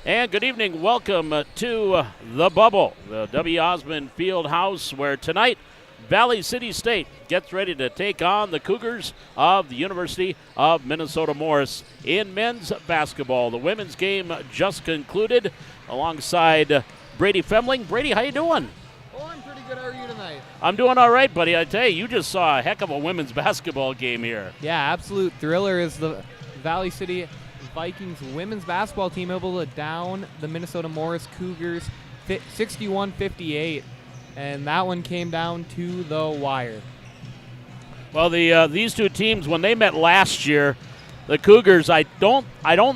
And good evening. Welcome to The Bubble, the W. Osmond Field House, where tonight Valley City State gets ready to take on the Cougars of the University of Minnesota Morris in men's basketball. The women's game just concluded alongside Brady Femling. Brady, how you doing? Oh, I'm pretty good. How are you tonight? I'm doing all right, buddy. I tell you just saw a heck of a women's basketball game here. Yeah, absolute thriller is the Valley City Vikings women's basketball team able to down the Minnesota Morris Cougars 61-58, and that one came down to the wire. Well, these two teams, when they met last year, the Cougars, I don't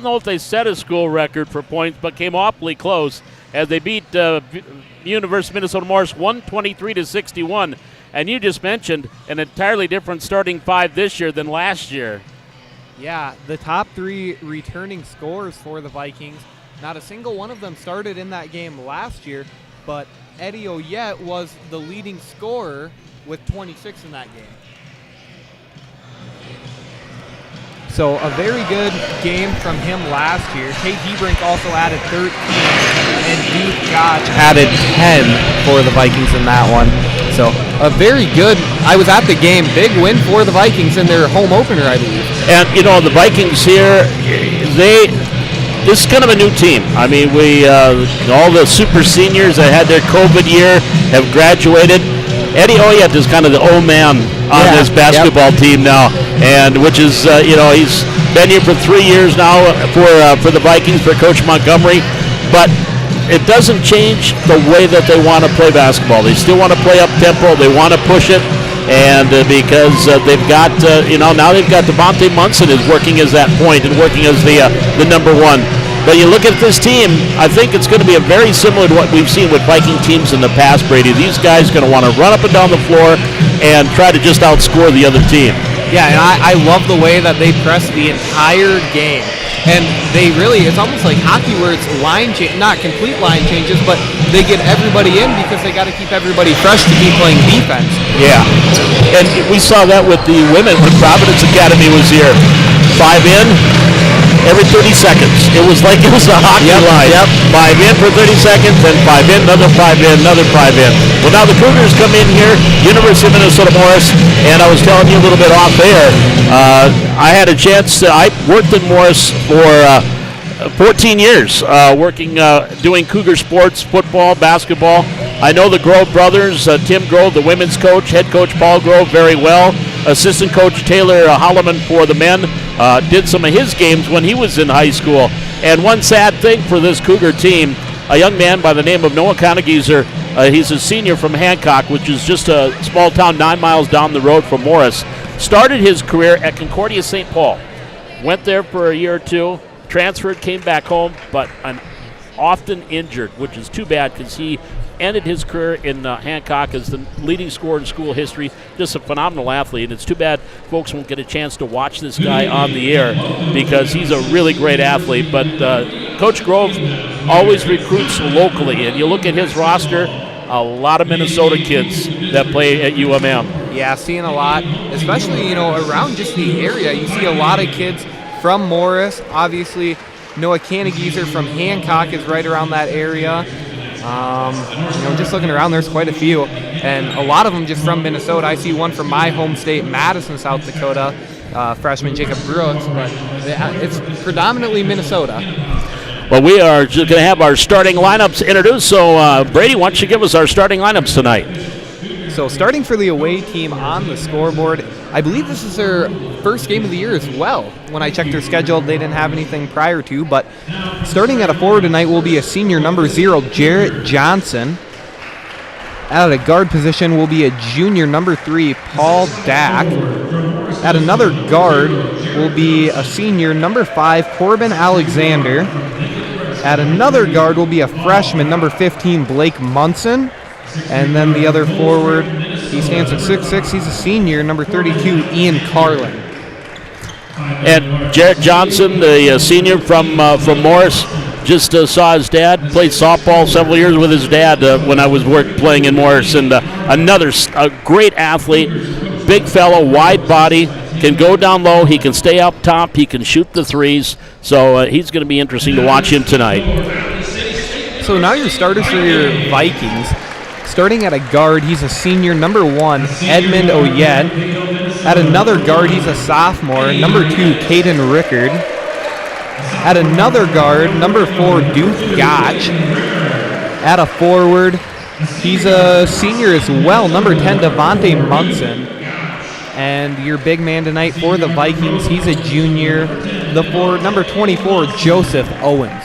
know if they set a school record for points, but came awfully close as they beat University of Minnesota Morris 123-61. And you just mentioned an entirely different starting five this year than last year. Yeah, the top three returning scorers for the Vikings, not a single one of them started in that game last year, but Eddie Oyette was the leading scorer with 26 in that game. So a very good game from him last year. Kate Hebrink also added 13, and Duke Gotch added 10 for the Vikings in that one. So a very good, I was at the game, big win for the Vikings in their home opener, I believe. And, you know, the Vikings here, this is kind of a new team. I mean, all the super seniors that had their COVID year have graduated. Eddie Oyette is kind of the old man on this basketball team now, and which is, he's been here for 3 years now for the Vikings, for Coach Montgomery. But it doesn't change the way that they want to play basketball. They still want to play up tempo. They want to push it. And because they've got, now they've got Devontae Munson is working as that point and working as the number one. But you look at this team, I think it's going to be a very similar to what we've seen with Viking teams in the past, Brady. These guys are going to want to run up and down the floor and try to just outscore the other team. Yeah, and I love the way that they press the entire game. And they really, it's almost like hockey where it's not complete line changes, but they get everybody in because they got to keep everybody fresh to keep playing defense. Yeah, and we saw that with the women when Providence Academy was here. 5 in, every 30 seconds. It was like it was a hockey line. Yep. 5 in for 30 seconds, then 5 in, another 5 in, another 5 in. Well, now the Cougars come in here, University of Minnesota Morris, and I was telling you a little bit off air. I had a chance. I worked in Morris for 14 years, doing Cougar sports, football, basketball. I know the Grove brothers, Tim Grove, the women's coach, head coach Paul Grove very well. Assistant coach Taylor Holloman for the men did some of his games when he was in high school. And one sad thing for this Cougar team, a young man by the name of Noah Conagizer, he's a senior from Hancock, which is just a small town 9 miles down the road from Morris, started his career at Concordia St. Paul. Went there for a year or two, transferred, came back home, but often injured, which is too bad because he ended his career in Hancock as the leading scorer in school history. Just a phenomenal athlete, and it's too bad folks won't get a chance to watch this guy on the air because he's a really great athlete. But Coach Grove always recruits locally, and you look at his roster, a lot of Minnesota kids that play at UMM. Yeah, seeing a lot, especially, around just the area. You see a lot of kids from Morris. Obviously, Noah Conagizer from Hancock is right around that area. Just looking around, there's quite a few, and a lot of them just from Minnesota. I see one from my home state, Madison, South Dakota, freshman Jacob Brooks, but it's predominantly Minnesota. Well, we are just going to have our starting lineups introduced, so Brady, why don't you give us our starting lineups tonight? So starting for the away team on the scoreboard, I believe this is their first game of the year as well. When I checked their schedule, they didn't have anything prior to, but starting at a forward tonight will be a senior number 0, Jarrett Johnson. At a guard position will be a junior number 3, Paul Dack. At another guard will be a senior number 5, Corbin Alexander. At another guard will be a freshman number 15, Blake Munson. And then the other forward, he stands at 6'6". He's a senior, number 32, Ian Carlin. And Jarrett Johnson, the senior from Morris, just saw his dad, played softball several years with his dad when I was playing in Morris. And another great athlete, big fellow, wide body, can go down low. He can stay up top. He can shoot the threes. So he's going to be interesting to watch him tonight. So now your starters for your Vikings. Starting at a guard, he's a senior, number 1, Edmund Oyet. At another guard, he's a sophomore, number 2, Caden Rickard. At another guard, number 4, Duke Gotch. At a forward, he's a senior as well, number 10, Devontae Munson. And your big man tonight for the Vikings, he's a junior, the forward, number 24, Joseph Owens.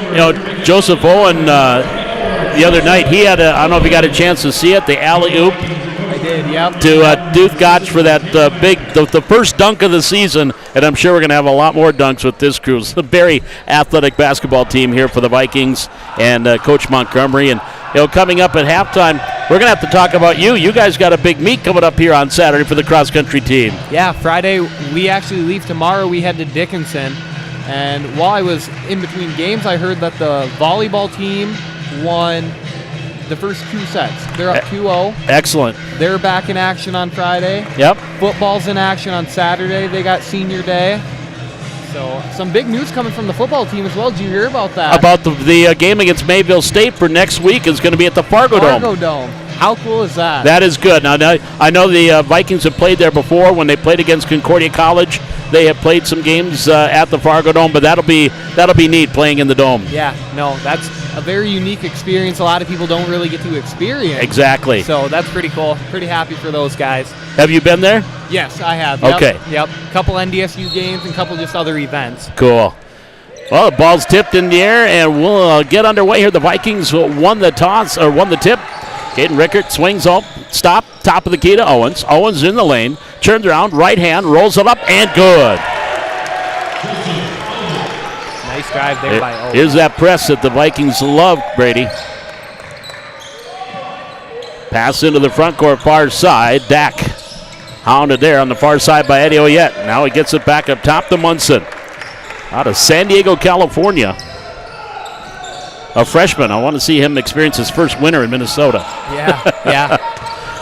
You know, Joseph Owen, the other night, he had I don't know if you got a chance to see it, the alley-oop. I did, yep. To Duke Gotch for that the first dunk of the season, and I'm sure we're going to have a lot more dunks with this crew. It's a very athletic basketball team here for the Vikings and Coach Montgomery. And coming up at halftime, we're going to have to talk about you. You guys got a big meet coming up here on Saturday for the cross-country team. Yeah, Friday, we actually leave tomorrow. We head to Dickinson. And while I was in between games, I heard that the volleyball team won the first 2 sets. They're up 2-0. Excellent. They're back in action on Friday. Yep. Football's in action on Saturday. They got senior day. So some big news coming from the football team as well. Did you hear about that? About the game against Mayville State for next week is going to be at the Fargo Dome. How cool is that? That is good. Now I know the Vikings have played there before when they played against Concordia College. They have played some games at the Fargo Dome, but that'll be neat playing in the Dome. Yeah, no, that's a very unique experience. A lot of people don't really get to experience. Exactly. So that's pretty cool. Pretty happy for those guys. Have you been there? Yes, I have. Okay. Yep. Couple NDSU games and couple just other events. Cool. Well, the ball's tipped in the air, and we'll get underway here. The Vikings won the tip. Caden Rickard swings up, top of the key to Owens. Owens in the lane, turns around, right hand, rolls it up, and good. Nice drive there by Owens. Here's that press that the Vikings love, Brady. Pass into the front court, far side. Dak hounded there on the far side by Eddie Oyet. Now he gets it back up top to Munson. Out of San Diego, California. A freshman. I want to see him experience his first winter in Minnesota. Yeah.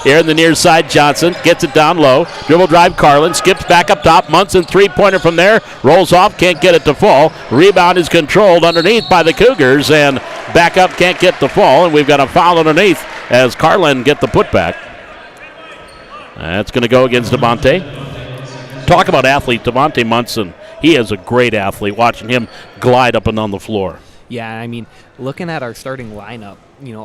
Here in the near side, Johnson gets it down low. Dribble drive, Carlin skips back up top. Munson three-pointer from there. Rolls off, can't get it to fall. Rebound is controlled underneath by the Cougars, and back up, can't get the fall. And we've got a foul underneath as Carlin get the putback. That's going to go against Devontae. Talk about athlete, Devontae Munson. He is a great athlete, watching him glide up and down the floor. Yeah, I mean, looking at our starting lineup,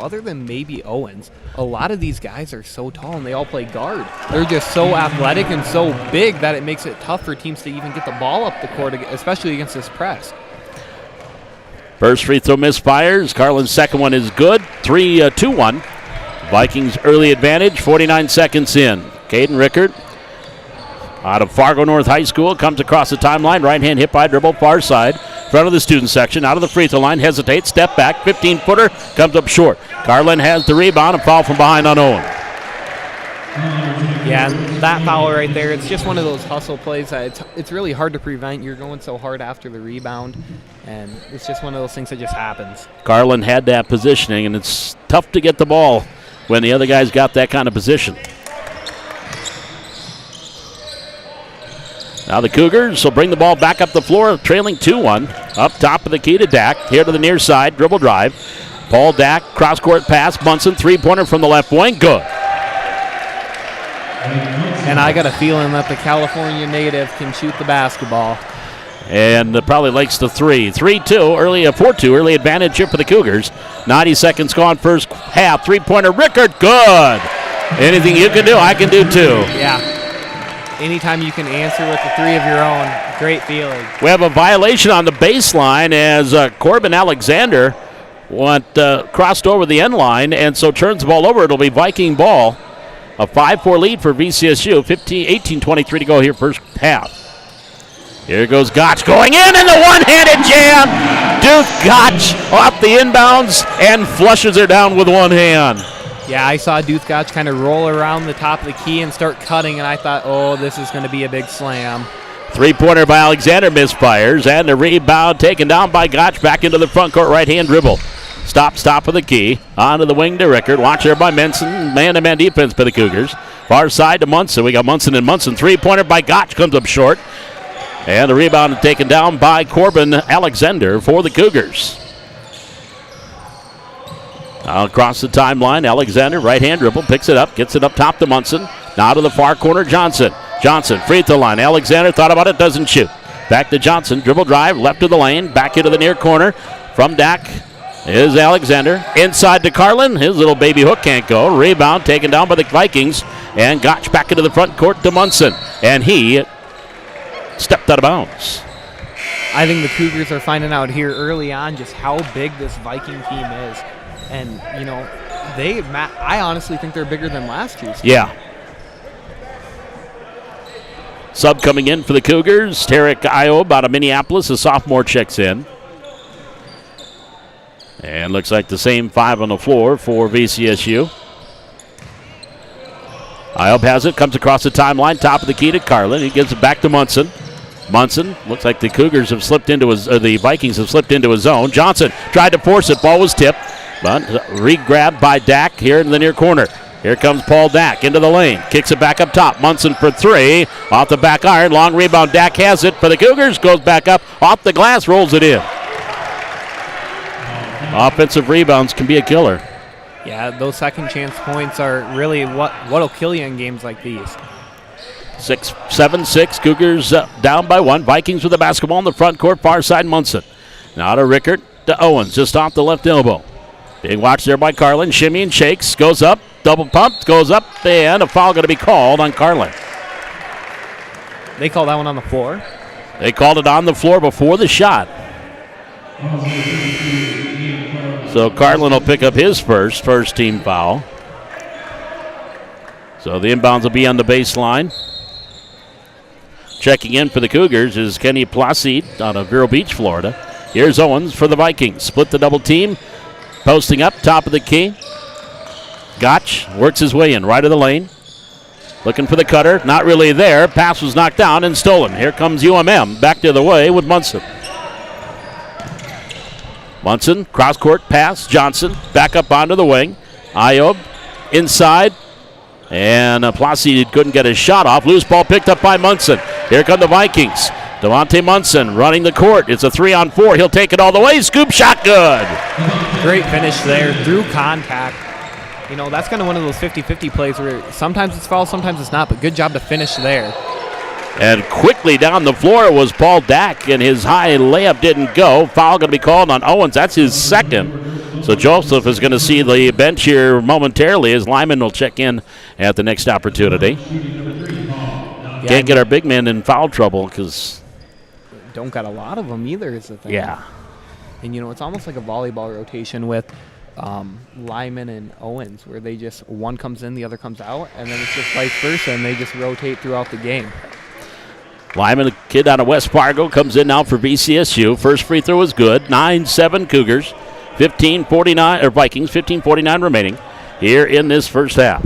other than maybe Owens, a lot of these guys are so tall and they all play guard. They're just so athletic and so big that it makes it tough for teams to even get the ball up the court, especially against this press. First free throw misfires. Carlin's second one is good. 2-1. Vikings early advantage, 49 seconds in. Caden Rickard out of Fargo North High School comes across the timeline. Right hand hip by dribble, far side. Front of the student section, out of the free throw line, hesitates, step back, 15-footer, comes up short. Carlin has the rebound, a foul from behind on Owen. Yeah, that foul right there, it's just one of those hustle plays that it's really hard to prevent. You're going so hard after the rebound, and it's just one of those things that just happens. Carlin had that positioning, and it's tough to get the ball when the other guy's got that kind of position. Now the Cougars will bring the ball back up the floor, trailing 2-1. Up top of the key to Dak. Here to the near side, dribble drive. Paul Dak, cross-court pass. Munson, three-pointer from the left wing. Good. And I got a feeling that the California native can shoot the basketball. And probably likes the three. 3-2, early 4-2, early advantage here for the Cougars. 90 seconds gone, first half. Three-pointer, Rickard, good. Anything you can do, I can do too. Yeah. Anytime you can answer with the three of your own, great feeling. We have a violation on the baseline as Corbin Alexander crossed over the end line, and so turns the ball over. It'll be Viking ball. A 5-4 lead for VCSU. 18-23 to go here first half. Here goes Gotch going in, and the one-handed jam. Duke Gotch off the inbounds and flushes her down with one hand. Yeah, I saw Duke Gotch kind of roll around the top of the key and start cutting, and I thought, oh, this is going to be a big slam. Three-pointer by Alexander misfires, and the rebound taken down by Gotch back into the front court right-hand dribble. Stop of the key. Onto the wing to Rickard. Watch there by Menson. Man-to-man defense by the Cougars. Far side to Munson. We got Munson and Munson. Three-pointer by Gotch comes up short. And the rebound taken down by Corbin Alexander for the Cougars. Across the timeline, Alexander, right-hand dribble, picks it up, gets it up top to Munson. Now to the far corner, Johnson. Johnson, free throw line. Alexander thought about it, doesn't shoot. Back to Johnson, dribble drive, left of the lane, back into the near corner. From Dak is Alexander. Inside to Carlin. His little baby hook can't go. Rebound taken down by the Vikings. And Gotch back into the front court to Munson. And he stepped out of bounds. I think the Cougars are finding out here early on just how big this Viking team is. And, you know, I honestly think they're bigger than last year's team. Yeah. Sub coming in for the Cougars. Tarek Iob out of Minneapolis, a sophomore, checks in. And looks like the same five on the floor for VCSU. Iob has it, comes across the timeline, top of the key to Carlin. He gives it back to Munson. Munson, looks like the Cougars have slipped into the Vikings have slipped into his zone. Johnson tried to force it, ball was tipped, but re-grabbed by Dak here in the near corner. Here comes Paul Dak into the lane, kicks it back up top. Munson for three, off the back iron, long rebound. Dak has it for the Cougars, goes back up, off the glass, rolls it in. Offensive rebounds can be a killer. Yeah, those second chance points are really what'll kill you in games like these. 7-6, Cougars down by one. Vikings with the basketball in the front court, far side Munson. Now to Rickert, to Owens, just off the left elbow. Big watch there by Carlin. Shimmy and shakes, goes up, double pumped, goes up, and a foul going to be called on Carlin. They called that one on the floor? They called it on the floor before the shot. So Carlin will pick up his first team foul. So the inbounds will be on the baseline. Checking in for the Cougars is Kenny Placide out of Vero Beach, Florida. Here's Owens for the Vikings. Split the double team. Posting up, top of the key. Gotch works his way in, right of the lane. Looking for the cutter, not really there. Pass was knocked down and stolen. Here comes UMM, back the other way with Munson. Munson, cross-court pass, Johnson, back up onto the wing. Iob, inside, and Placide couldn't get his shot off. Loose ball picked up by Munson. Here come the Vikings. Devontae Munson running the court. It's a 3-on-4. He'll take it all the way. Scoop shot, good. Great finish there through contact. You know, that's kind of one of those 50-50 plays where sometimes it's foul, sometimes it's not, but good job to finish there. And quickly down the floor was Paul Dak, and his high layup didn't go. Foul going to be called on Owens. That's his second. So Joseph is going to see the bench here momentarily as Lyman will check in at the next opportunity. Can't get our big men in foul trouble because don't got a lot of them either is the thing. Yeah. And, you know, it's almost like a volleyball rotation with Lyman and Owens where they just one comes in, the other comes out, and then it's just vice versa, and they just rotate throughout the game. Lyman, a kid out of West Fargo, comes in now for VCSU. First free throw is good. 9-7 Cougars. 15:49 or Vikings. 15:49 remaining here in this first half.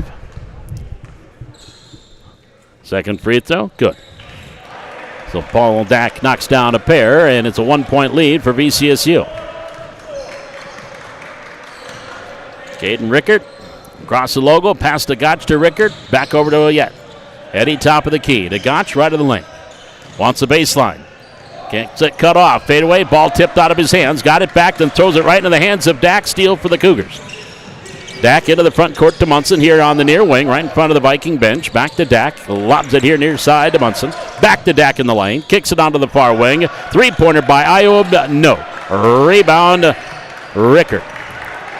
Second free throw, good. So Paul Dak knocks down a pair, and it's a 1-point lead for VCSU. Caden Rickert across the logo, past to Gotch to Rickert, back over to Oyet. Eddie top of the key to Gotch, right of the lane. Wants the baseline. Can't get cut off. Fade away. Ball tipped out of his hands. Got it back, then throws it right into the hands of Dak. Steal for the Cougars. Dak into the front court to Munson here on the near wing, right in front of the Viking bench. Back to Dak. Lobs it here near side to Munson. Back to Dak in the lane. Kicks it onto the far wing. Three-pointer by Iob. No. Rebound, Rickert.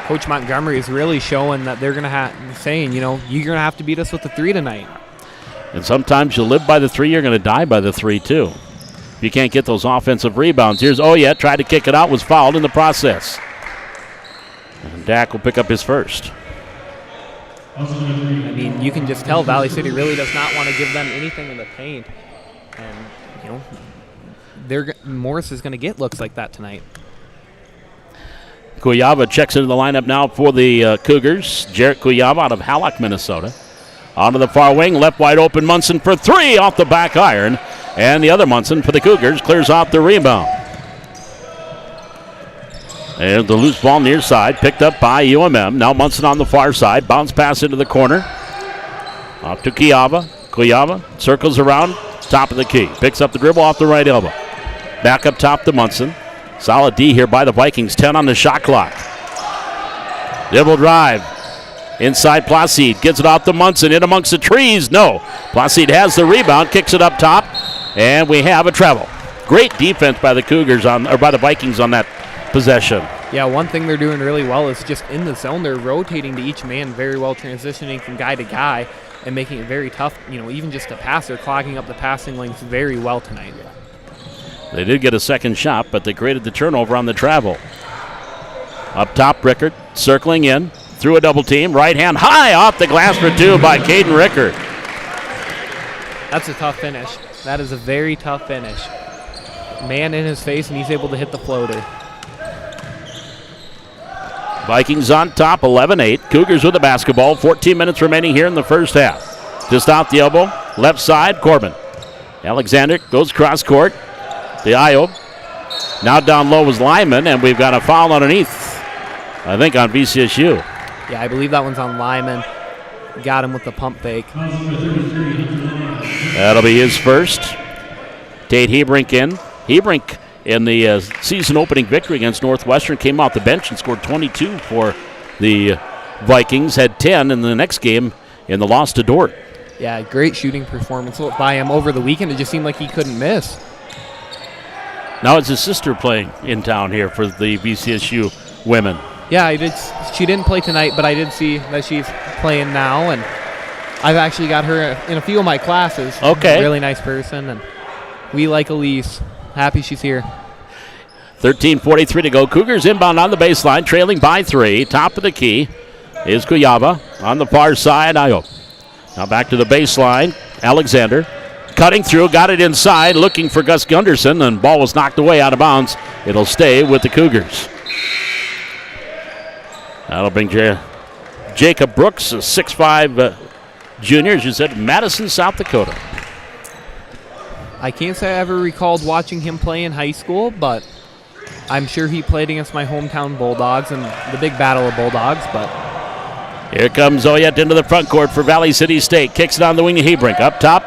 Coach Montgomery is really showing that they're going to saying, you know, you're going to have to beat us with the three tonight. And sometimes you live by the three, you're going to die by the three, too. If you can't get those offensive rebounds. Here's Oyet, tried to kick it out, was fouled in the process. And Dak will pick up his first. I mean, you can just tell Valley City really does not want to give them anything in the paint. And, you know, Morris is going to get looks like that tonight. Kuyava checks into the lineup now for the Cougars. Jarrett Kuyava out of Hallock, Minnesota. Onto the far wing, left wide open, Munson for three off the back iron. And the other Munson for the Cougars clears off the rebound. And the loose ball near side, picked up by UMM. Now Munson on the far side, bounce pass into the corner. Off to Kuyava. Kuyava circles around, top of the key. Picks up the dribble off the right elbow. Back up top to Munson. Solid D here by the Vikings. 10 on the shot clock. Dribble drive. Inside Placide. Gets it off to Munson. In amongst the trees. No. Placide has the rebound. Kicks it up top. And we have a travel. Great defense by the by the Vikings on that possession. Yeah, one thing they're doing really well is just in the zone. They're rotating to each man very well, transitioning from guy to guy and making it very tough, even just to pass. They're clogging up the passing lanes very well tonight. They did get a second shot, but they created the turnover on the travel. Up top, Rickard circling in through a double team. Right hand high off the glass for two by Caden Rickard. That's a tough finish. That is a very tough finish. Man in his face, and he's able to hit the floater. Vikings on top, 11-8. Cougars with the basketball. 14 minutes remaining here in the first half. Just off the elbow, left side, Corbin. Alexander goes cross court. The Iowa. Now down low was Lyman, and we've got a foul underneath, I think, on VCSU. Yeah, I believe that one's on Lyman. Got him with the pump fake. That'll be his first. Tate Hebrink in. Hebrink in the season opening victory against Northwestern came off the bench and scored 22 for the Vikings. Had 10 in the next game in the loss to Dordt. Yeah, great shooting performance by him over the weekend. It just seemed like he couldn't miss. Now it's his sister playing in town here for the VCSU women. Yeah, she didn't play tonight, but I did see that she's playing now, and I've actually got her in a few of my classes. Okay. Really nice person, and we like Elise. Happy she's here. 13:43 to go. Cougars inbound on the baseline, trailing by 3. Top of the key is Kuyava. On the far side, Io. Now back to the baseline. Alexander cutting through, got it inside, looking for Gus Gunderson, and ball was knocked away out of bounds. It'll stay with the Cougars. That'll bring Jacob Brooks, a 6'5" junior, as you said, Madison, South Dakota. I can't say I ever recalled watching him play in high school, but I'm sure he played against my hometown Bulldogs and the big battle of Bulldogs. But here comes Oyet into the front court for Valley City State. Kicks it on the wing to Hebrink. Up top,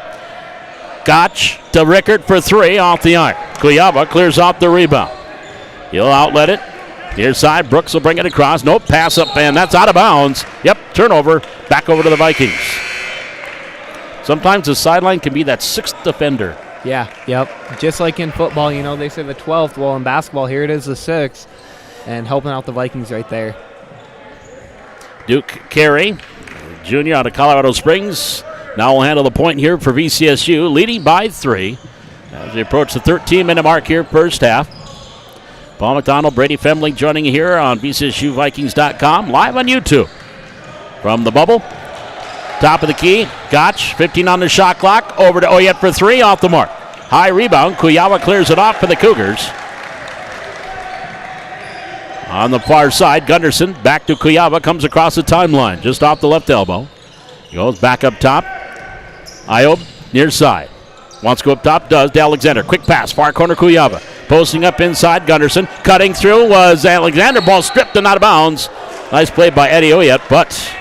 Gotch to Rickard for 3 off the arc. Kuyava clears off the rebound. He'll outlet it. Near side, Brooks will bring it across. Nope, pass up, and that's out of bounds. Yep, turnover. Back over to the Vikings. Sometimes the sideline can be that 6th defender. Yeah, yep. Just like in football, they say the 12th. Well, in basketball, here it is the 6th. And helping out the Vikings right there. Duke Carey, junior out of Colorado Springs. Now will handle the point here for VCSU, leading by 3 as we approach the 13-minute mark here, first half. Paul McDonald, Brady Femling joining you here on VCSUVikings.com, live on YouTube. From the bubble, top of the key, Gotch, 15 on the shot clock, over to Oyet for 3, off the mark. High rebound, Kuyava clears it off for the Cougars. On the far side, Gunderson, back to Kuyava, comes across the timeline, just off the left elbow. Goes back up top. Iob, near side. Wants to go up top, does to Alexander. Quick pass, far corner Kuyava. Posting up inside, Gunderson. Cutting through was Alexander. Ball stripped and out of bounds. Nice play by Eddie Oyet, but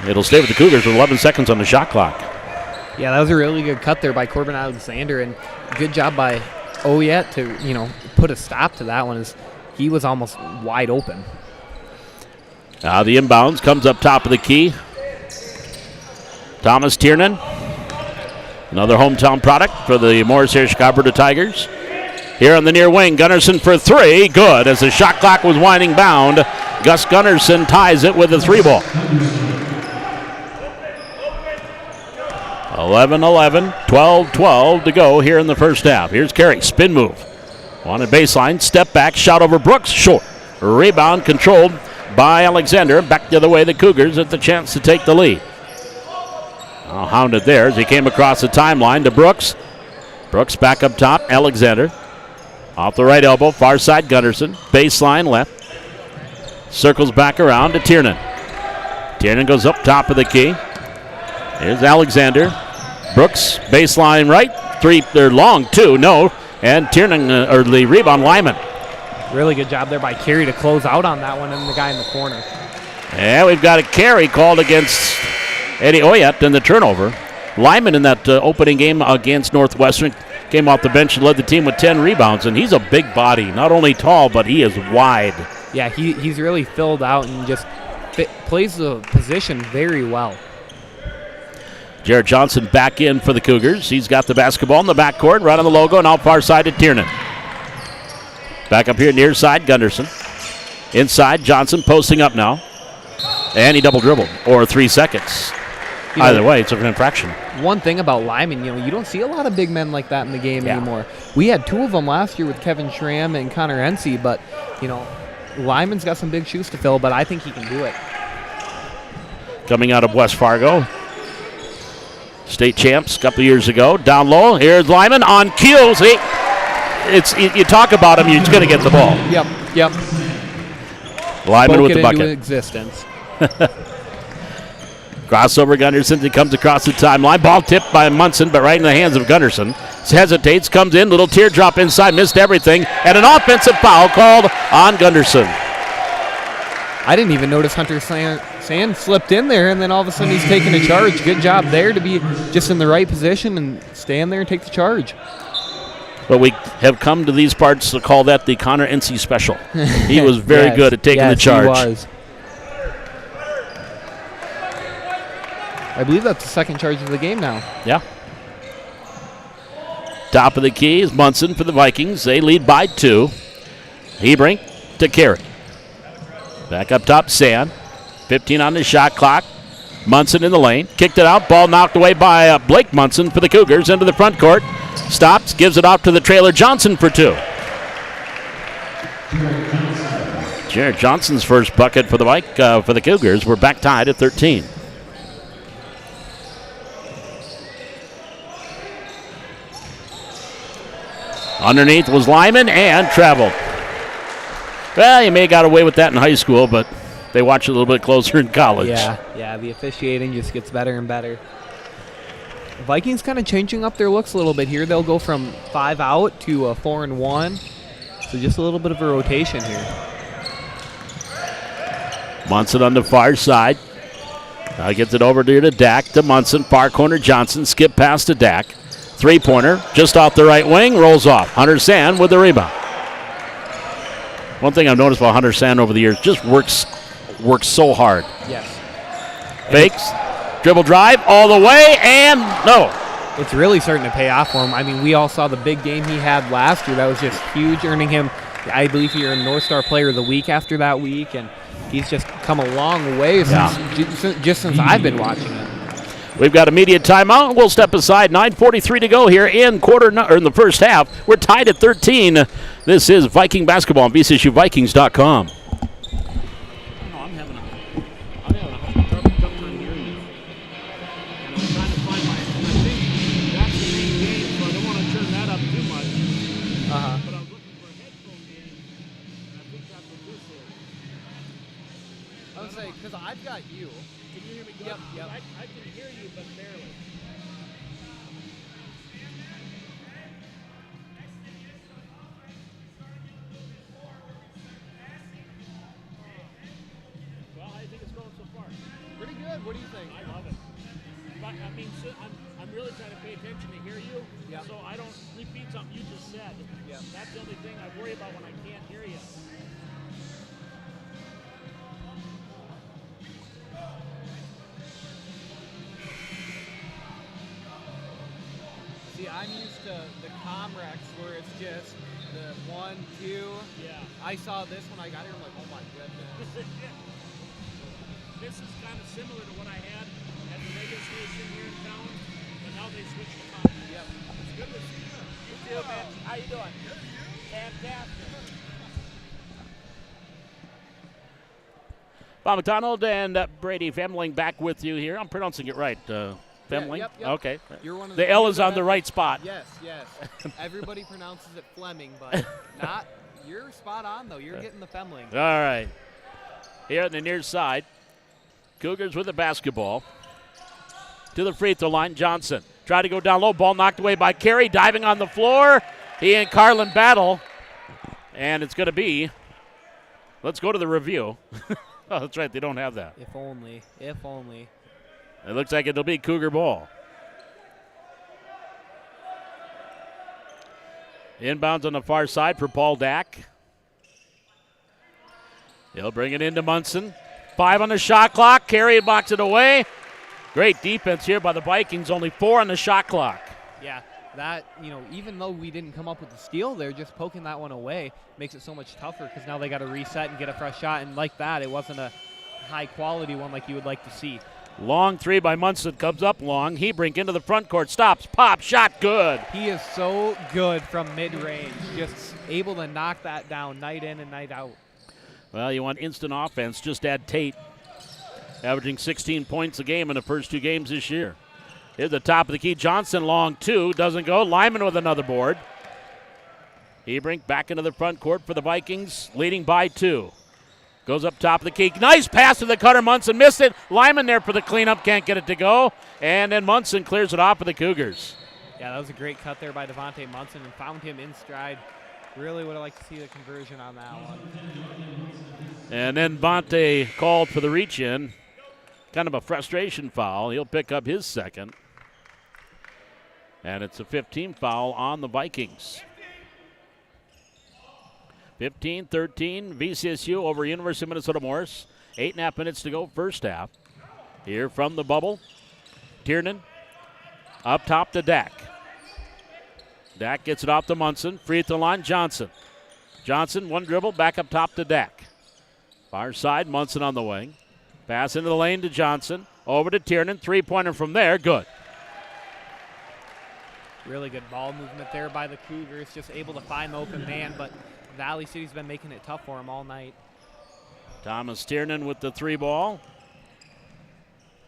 it'll stay with the Cougars with 11 seconds on the shot clock. Yeah, that was a really good cut there by Corbin Alexander, and good job by Oyet to, put a stop to that one, as he was almost wide open. Now the inbounds comes up top of the key. Thomas Tiernan, another hometown product for the Morris Scarborough Tigers. Here on the near wing, Gunderson for 3, good, as the shot clock was winding bound. Gus Gunderson ties it with a 3-ball. 11-11, 12-12 to go here in the first half. Here's Carey, spin move. Wanted baseline, step back, shot over Brooks, short. Rebound controlled by Alexander. Back the other way, the Cougars at the chance to take the lead. Now hounded there as he came across the timeline to Brooks. Brooks back up top, Alexander. Off the right elbow, far side Gunderson. Baseline left. Circles back around to Tiernan. Tiernan goes up top of the key. Here's Alexander. Brooks, baseline right. 3, they're long, 2, no. And Tiernan, or the rebound, Lyman. Really good job there by Carey to close out on that one and the guy in the corner. And we've got a carry called against Eddie Oyat and the turnover. Lyman in that opening game against Northwestern came off the bench and led the team with 10 rebounds, and he's a big body. Not only tall, but he is wide. Yeah, he's really filled out and just plays the position very well. Jared Johnson back in for the Cougars. He's got the basketball in the backcourt, right on the logo, and out far side to Tiernan. Back up here near side, Gunderson. Inside, Johnson posting up now. And he double dribbled, or 3 seconds. Either way, it's an infraction. One thing about Lyman, you don't see a lot of big men like that in the game anymore. We had 2 of them last year with Kevin Schramm and Connor Hensey, but, Lyman's got some big shoes to fill, but I think he can do it. Coming out of West Fargo. State champs a couple years ago. Down low, here's Lyman on cue. See, you talk about him, you're just going to get the ball. Yep. Lyman with the bucket. Into existence. Crossover, Gunderson. He comes across the timeline. Ball tipped by Munson, but right in the hands of Gunderson. Hesitates, comes in, little teardrop inside, missed everything, and an offensive foul called on Gunderson. I didn't even notice Hunter Sand slipped in there, and then all of a sudden he's taking a charge. Good job there to be just in the right position and stand there and take the charge. But we have come to these parts to call that the Connor Hensey special. He was very good at taking the charge. He was. I believe that's the second charge of the game now. Yeah. Top of the key is Munson for the Vikings. They lead by 2. Hebring to Carey. Back up top, Sand. 15 on the shot clock. Munson in the lane. Kicked it out. Ball knocked away by Blake Munson for the Cougars into the front court. Stops. Gives it off to the trailer Johnson for 2. Jared Johnson's first bucket for the Cougars. We're back tied at 13. Underneath was Lyman and traveled. Well, you may have got away with that in high school, but they watch it a little bit closer in college. Yeah, the officiating just gets better and better. The Vikings kind of changing up their looks a little bit here. They'll go from 5 out to 4 and 1. So just a little bit of a rotation here. Munson on the far side. Now gets it over to Dak to Munson. Far corner Johnson. Skip pass to Dak. 3-pointer just off the right wing. Rolls off. Hunter Sand with the rebound. One thing I've noticed about Hunter Sand over the years, just works so hard. Yes. Fakes. Dribble drive all the way, and no. It's really starting to pay off for him. I mean, we all saw the big game he had last year. That was just huge, earning him, I believe, he earned North Star Player of the Week after that week, and he's just come a long way since I've been watching him. We've got immediate timeout. We'll step aside. 9:43 to go here in the first half. We're tied at 13. This is Viking basketball on VCSUVikings.com. I'm having a tough time hearing you. And I'm trying to find I think that's the main game, so I don't want to turn that up too much. But I was looking for a headphone game, and I think that's what this is. I would say, because I've got you. Can you hear me good? Yep. I can hear you, but barely. Well, I think it's going so far. Pretty good. What do you think? I love it. But, I mean, I'm really trying to pay attention to hear you, so I don't repeat something you just said. Yeah. That's the only thing I worry about when I can't hear you. See, I'm used to the Comrex where it's just the 1, 2. Yeah. I saw this when I got here. I'm like, oh my goodness. This is kind of similar to what I had at the radio station here in town, but now they switched to Comrex. Yep. It's good to see you. You too, man. How you doing? Fantastic. Bob McDonald and Brady Femling back with you here. I'm pronouncing it right. Femling? Yep. Okay. You're one of The L is on the right spot. Yes. Everybody pronounces it Fleming, but not. You're spot on, though. You're getting the Femling. All right. Here on the near side, Cougars with the basketball. To the free throw line, Johnson. Tried to go down low. Ball knocked away by Carey. Diving on the floor. He and Carlin battle. And it's going to be, let's go to the review. Oh, that's right. They don't have that. If only. It looks like it'll be Cougar ball. Inbounds on the far side for Paul Dack. He'll bring it into Munson. 5 on the shot clock. Carey box it away. Great defense here by the Vikings. Only 4 on the shot clock. Yeah, that, even though we didn't come up with the steal, they're just poking that one away. Makes it so much tougher because now they got to reset and get a fresh shot. And like that, it wasn't a high-quality one like you would like to see. Long 3 by Munson. Comes up long. Hebrink into the front court. Stops. Pop. Shot. Good. He is so good from mid-range. Just able to knock that down night in and night out. Well, you want instant offense. Just add Tate. Averaging 16 points a game in the first 2 games this year. Here's the top of the key. Johnson long 2. Doesn't go. Lyman with another board. Hebrink back into the front court for the Vikings. Leading by 2. Goes up top of the key. Nice pass to the cutter. Munson missed it. Lyman there for the cleanup. Can't get it to go. And then Munson clears it off for the Cougars. Yeah, that was a great cut there by Devontae Munson and found him in stride. Really would have liked to see the conversion on that one. And then Bonte called for the reach in. Kind of a frustration foul. He'll pick up his second. And it's a 15 foul on the Vikings. 15-13, VCSU over University of Minnesota Morris. 8.5 minutes to go, first half. Here from the bubble, Tiernan up top to Dack. Dack gets it off to Munson. Free throw line, Johnson. Johnson, one dribble, back up top to Dack. Far side, Munson on the wing. Pass into the lane to Johnson. Over to Tiernan, three-pointer from there, good. Really good ball movement there by the Cougars, just able to find the open man, but Valley City's been making it tough for him all night. Thomas Tiernan with the 3 ball.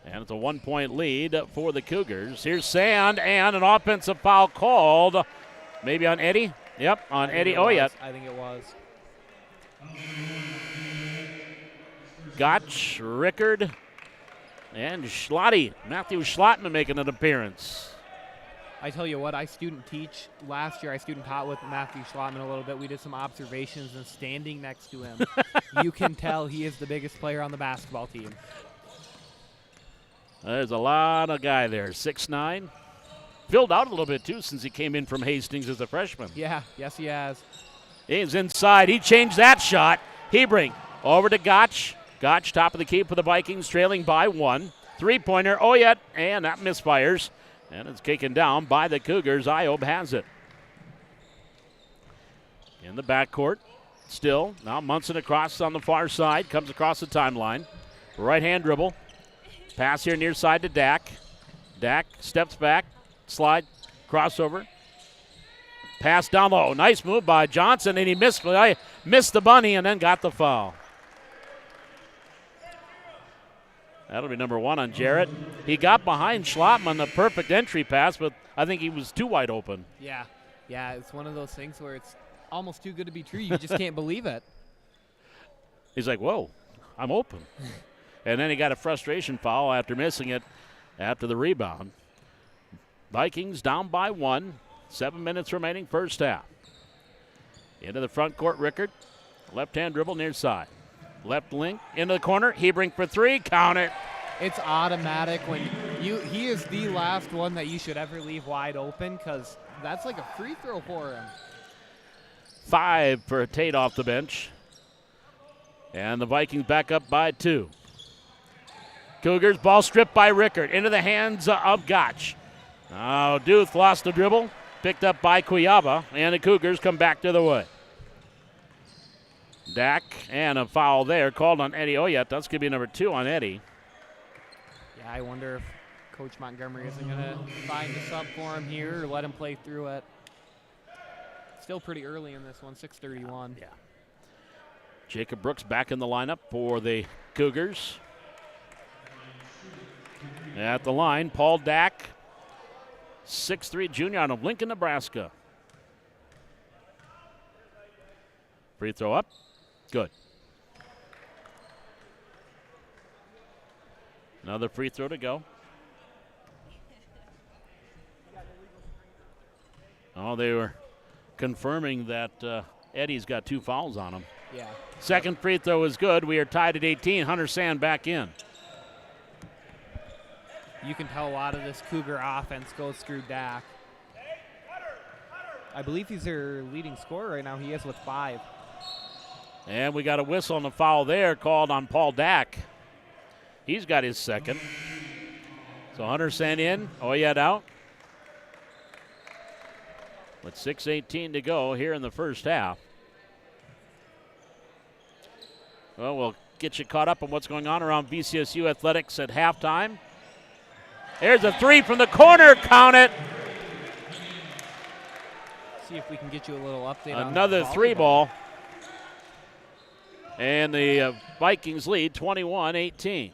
And it's a 1-point lead for the Cougars. Here's Sand and an offensive foul called. Maybe on Eddie? Yep, on Eddie Oyet. I think it was. Gotch, Rickard, and Schlotty. Matthew Schlottman making an appearance. I tell you what, I student teach. Last year I student taught with Matthew Schlottman a little bit. We did some observations, and standing next to him, you can tell he is the biggest player on the basketball team. There's a lot of guy there, 6'9". Filled out a little bit, too, since he came in from Hastings as a freshman. Yeah, yes he has. He's inside. He changed that shot. Hebrink over to Gotch. Gotch, top of the key for the Vikings, trailing by 1. Three-pointer, Oyet, and that misfires. And it's taken down by the Cougars. Iob has it. In the backcourt, still. Now Munson across on the far side. Comes across the timeline. Right-hand dribble. Pass here near side to Dack. Dack steps back. Slide. Crossover. Pass down low. Nice move by Johnson, and he missed the bunny and then got the foul. That'll be number 1 on Jarrett. He got behind Schlottman, the perfect entry pass, but I think he was too wide open. Yeah, it's one of those things where it's almost too good to be true. You just can't believe it. He's like, whoa, I'm open. And then he got a frustration foul after missing it after the rebound. Vikings down by 1. 7 minutes remaining, first half. Into the front court, Rickard. Left-hand dribble near side. Left link into the corner. Hebrink for 3. Count it. It's automatic when he is the last one that you should ever leave wide open because that's like a free throw for him. 5 for Tate off the bench. And the Vikings back up by 2. Cougars ball stripped by Rickard into the hands of Gotch. Now Duth lost the dribble. Picked up by Cuyaba. And the Cougars come back to the way. Dack and a foul there called on Eddie Oyet. That's going to be number 2 on Eddie. Yeah, I wonder if Coach Montgomery isn't going to find a sub for him here or let him play through it. Still pretty early in this one, 6:31. Yeah. Jacob Brooks back in the lineup for the Cougars. At the line, Paul Dack, 6'3" junior out of Lincoln, Nebraska. Free throw up. Good. Another free throw to go. Oh, they were confirming that Eddie's got 2 fouls on him. Yeah. Second free throw is good. We are tied at 18. Hunter Sand back in. You can tell a lot of this Cougar offense goes through Dak. I believe he's their leading scorer right now. He is with 5. And we got a whistle on the foul there called on Paul Dak. He's got his second. So Hunter sent in, Oyed out. With 6:18 to go here in the first half. Well, we'll get you caught up on what's going on around VCSU athletics at halftime. There's a 3 from the corner, count it. See if we can get you a little update on another 3 ball. And the Vikings lead 21-18.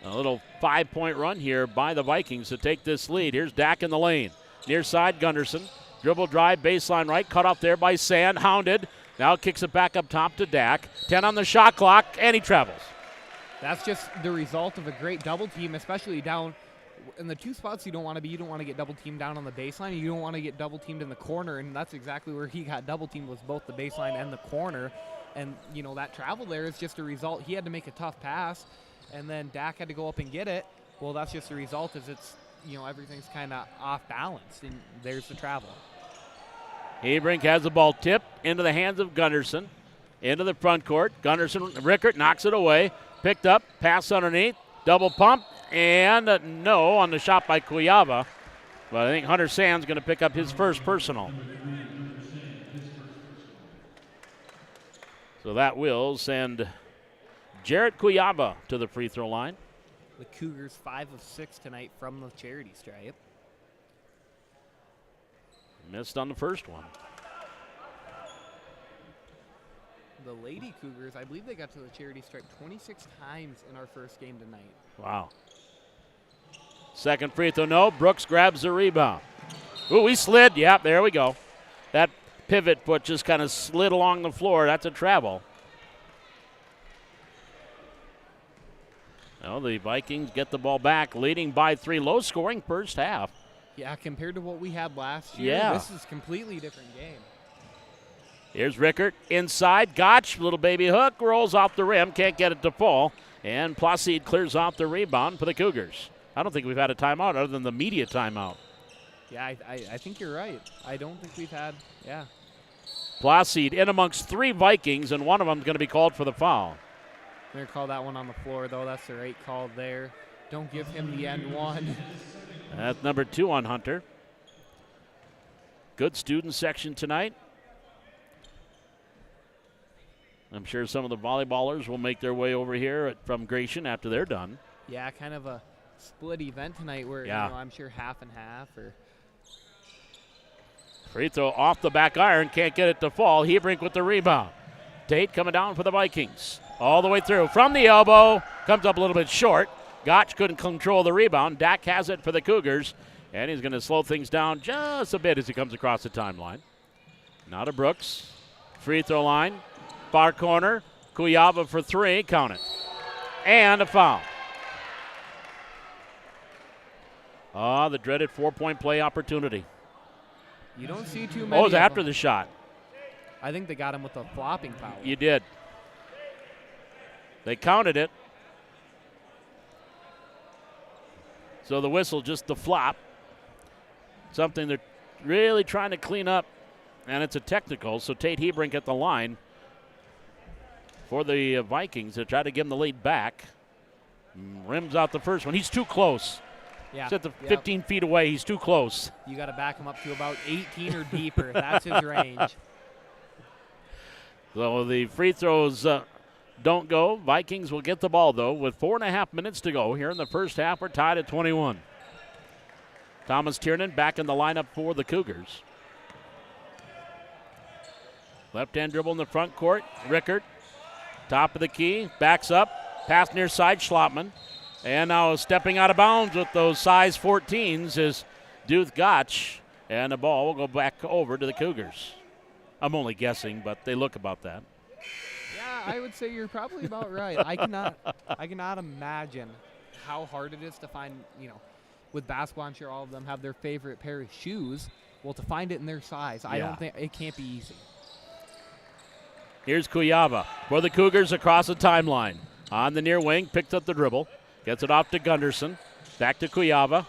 A little 5-point run here by the Vikings to take this lead. Here's Dak in the lane. Near side, Gunderson. Dribble drive, baseline right, cut off there by Sand, hounded. Now kicks it back up top to Dak. 10 on the shot clock, and he travels. That's just the result of a great double team, especially down in the 2 spots you don't want to be. You don't want to get double teamed down on the baseline. You don't want to get double teamed in the corner, and that's exactly where he got double teamed, was both the baseline and the corner. And, you know, that travel there is just a result. He had to make a tough pass, and then Dak had to go up and get it. Well, that's just the result, is it's, you know, everything's kind of off balance, and there's the travel. Hebrink has the ball tipped into the hands of Gunderson. Into the front court. Gunderson, Rickert knocks it away. Picked up, pass underneath, double pump, and no on the shot by Cuyava. But I think Hunter Sand's going to pick up his first personal. So that will send Jarrett Cuyava to the free throw line. The Cougars 5 of 6 tonight from the charity stripe. Missed on the first one. The Lady Cougars, I believe they got to the charity stripe 26 times in our first game tonight. Wow. Second free throw, no. Brooks grabs the rebound. Ooh, he slid. Yep, there we go. That pivot foot just kind of slid along the floor. That's a travel. Well, the Vikings get the ball back, leading by 3. Low-scoring first half. Yeah, compared to what we had last year, this is a completely different game. Here's Rickert inside. Gotch, little baby hook, rolls off the rim, can't get it to fall. And Placide clears off the rebound for the Cougars. I don't think we've had a timeout other than the media timeout. Yeah, I think you're right. I don't think we've had, Placide in amongst 3 Vikings, and one of them is going to be called for the foul. They're going to call that one on the floor, though. That's the right call there. Don't give him the N1. That's number 2 on Hunter. Good student section tonight. I'm sure some of the volleyballers will make their way over here from Gratian after they're done. Yeah, kind of a split event tonight where, I'm sure half and half. Free throw off the back iron, can't get it to fall. Hebrink with the rebound. Tate coming down for the Vikings. All the way through from the elbow. Comes up a little bit short. Gotch couldn't control the rebound. Dak has it for the Cougars. And he's going to slow things down just a bit as he comes across the timeline. Now to Brooks. Free throw line. Far corner. Cuyava for 3. Count it. And a foul. The dreaded 4-point play opportunity. You don't see too many. Oh, it was after the shot. I think they got him with a flopping foul. You did. They counted it. So the whistle, just the flop. Something they're really trying to clean up, and it's a technical. So Tate Hebrink at the line for the Vikings to try to give him the lead back. Rims out the first one. He's too close. Yeah. He's at the 15 feet away. He's too close. You got to back him up to about 18 or deeper. That's his range. So the free throws don't go. Vikings will get the ball, though, with 4.5 minutes to go here in the first half. We're tied at 21. Thomas Tiernan back in the lineup for the Cougars. Left-hand dribble in the front court. Rickert, top of the key, backs up. Pass near side, Schlotman. And now stepping out of bounds with those size 14s is Duth Gotch. And the ball will go back over to the Cougars. I'm only guessing, but they look about that. Yeah, I would say you're probably about right. I cannot imagine how hard it is to find, with basketball, I'm sure all of them have their favorite pair of shoes. Well, to find it in their size, I don't think it can't be easy. Here's Kuyava for the Cougars across the timeline. On the near wing, picks up the dribble. Gets it off to Gunderson. Back to Kuyava.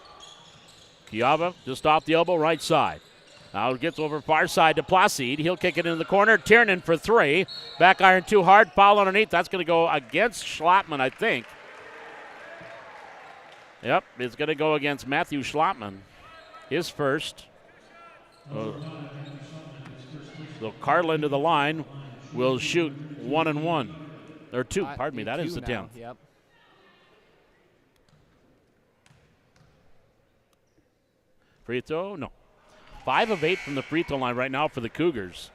Kuyava just off the elbow, right side. Now it gets over far side to Placide. He'll kick it into the corner. Tiernan for three. Back iron too hard. Foul underneath. That's going to go against Schlappman, I think. Yep, it's going to go against Matthew Schlappman. His first. So Carlin to the line will shoot 1 and 1. Or 2, pardon me. That is the 10th. Yep. Free throw? No. 5 of 8 from the free throw line right now for the Cougars.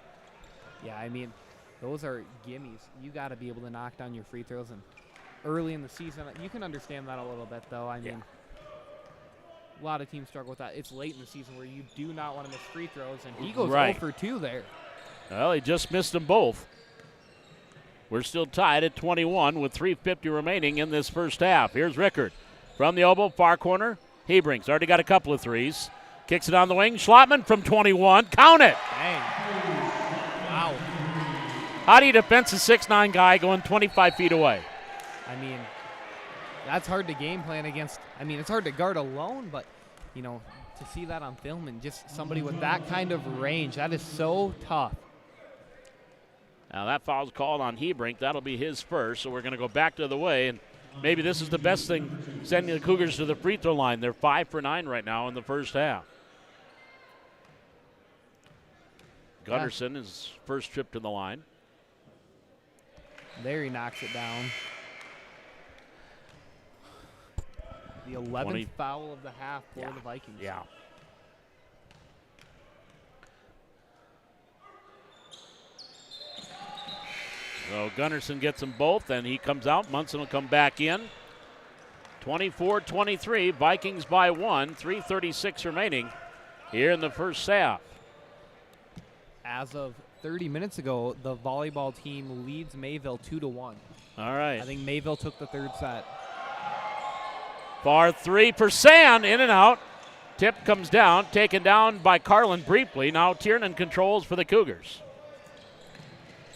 Yeah, I mean, those are gimmies. You got to be able to knock down your free throws. And early in the season, you can understand that a little bit, though. I mean, a lot of teams struggle with that. It's late in the season where you do not want to miss free throws, and he goes 0 for 2 there. Well, he just missed them both. We're still tied at 21 with 3:50 remaining in this first half. Here's Rickard from the elbow, far corner. Hebrink's already got a couple of threes. Kicks it on the wing. Schlappman from 21. Count it. Dang. Wow. How do you defense a 6'9" guy going 25 feet away? I mean, that's hard to game plan against. I mean, it's hard to guard alone, but, you know, to see that on film and just somebody with that kind of range, that is so tough. Now that foul's called on Hebrink. That'll be his first, so we're going to go back to the way. And maybe this is the best thing, sending the Cougars to the free throw line. They're 5 for 9 right now in the first half. Gunderson, his first trip to the line. There he knocks it down. The 11th foul of the half for the Vikings. Yeah. So Gunderson gets them both, and he comes out. Munson will come back in. 24-23, Vikings by 1, 3:36 remaining here in the first half. As of 30 minutes ago, the volleyball team leads Mayville 2-1. All right. I think Mayville took the third set. Far 3 for Sand, in and out. Tip comes down, taken down by Carlin briefly. Now Tiernan controls for the Cougars.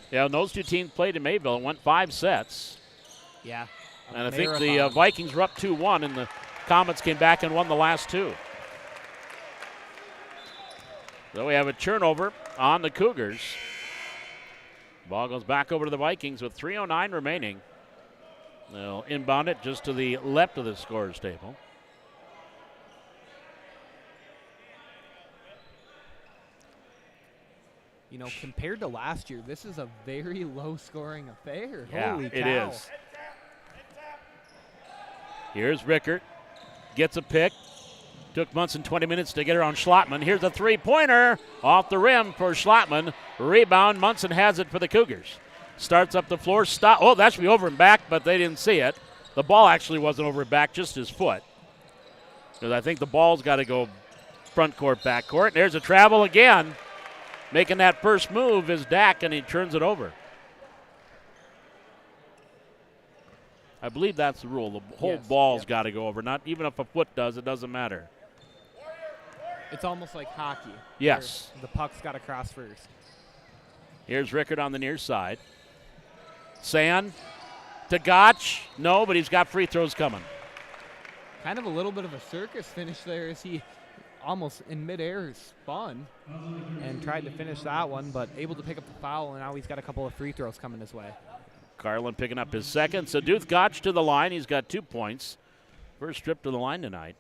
Yeah, and those two teams played in Mayville and went 5 sets. Yeah. And I think the Vikings were up 2-1, and the Comets came back and won the last 2. So we have a turnover on the Cougars. Ball goes back over to the Vikings with 3:09 remaining. They'll inbound it just to the left of the scorer's table. You know, compared to last year, this is a very low-scoring affair. Yeah, Holy cow. it is. Here's Rickert. Gets a pick. Took Munson 20 minutes to get around Schlappman. Here's a three-pointer off the rim for Schlappman. Rebound. Munson has it for the Cougars. Starts up the floor. Stop. Oh, that should be over and back, but they didn't see it. The ball actually wasn't over and back, just his foot. Because I think the ball's got to go front court, back court. There's a travel again. Making that first move is Dak, and he turns it over. I believe that's the rule. The whole ball's got to go over. Not even if a foot does, it doesn't matter. It's almost like hockey. Yes. The puck's got to cross first. Here's Rickard on the near side. Sand to Gotch. No, but he's got free throws coming. Kind of a little bit of a circus finish there as he almost in midair spun and tried to finish that one, but able to pick up the foul, and now he's got a couple of free throws coming his way. Carlin picking up his second. So Duth Gotch to the line. He's got 2 points. First trip to the line tonight.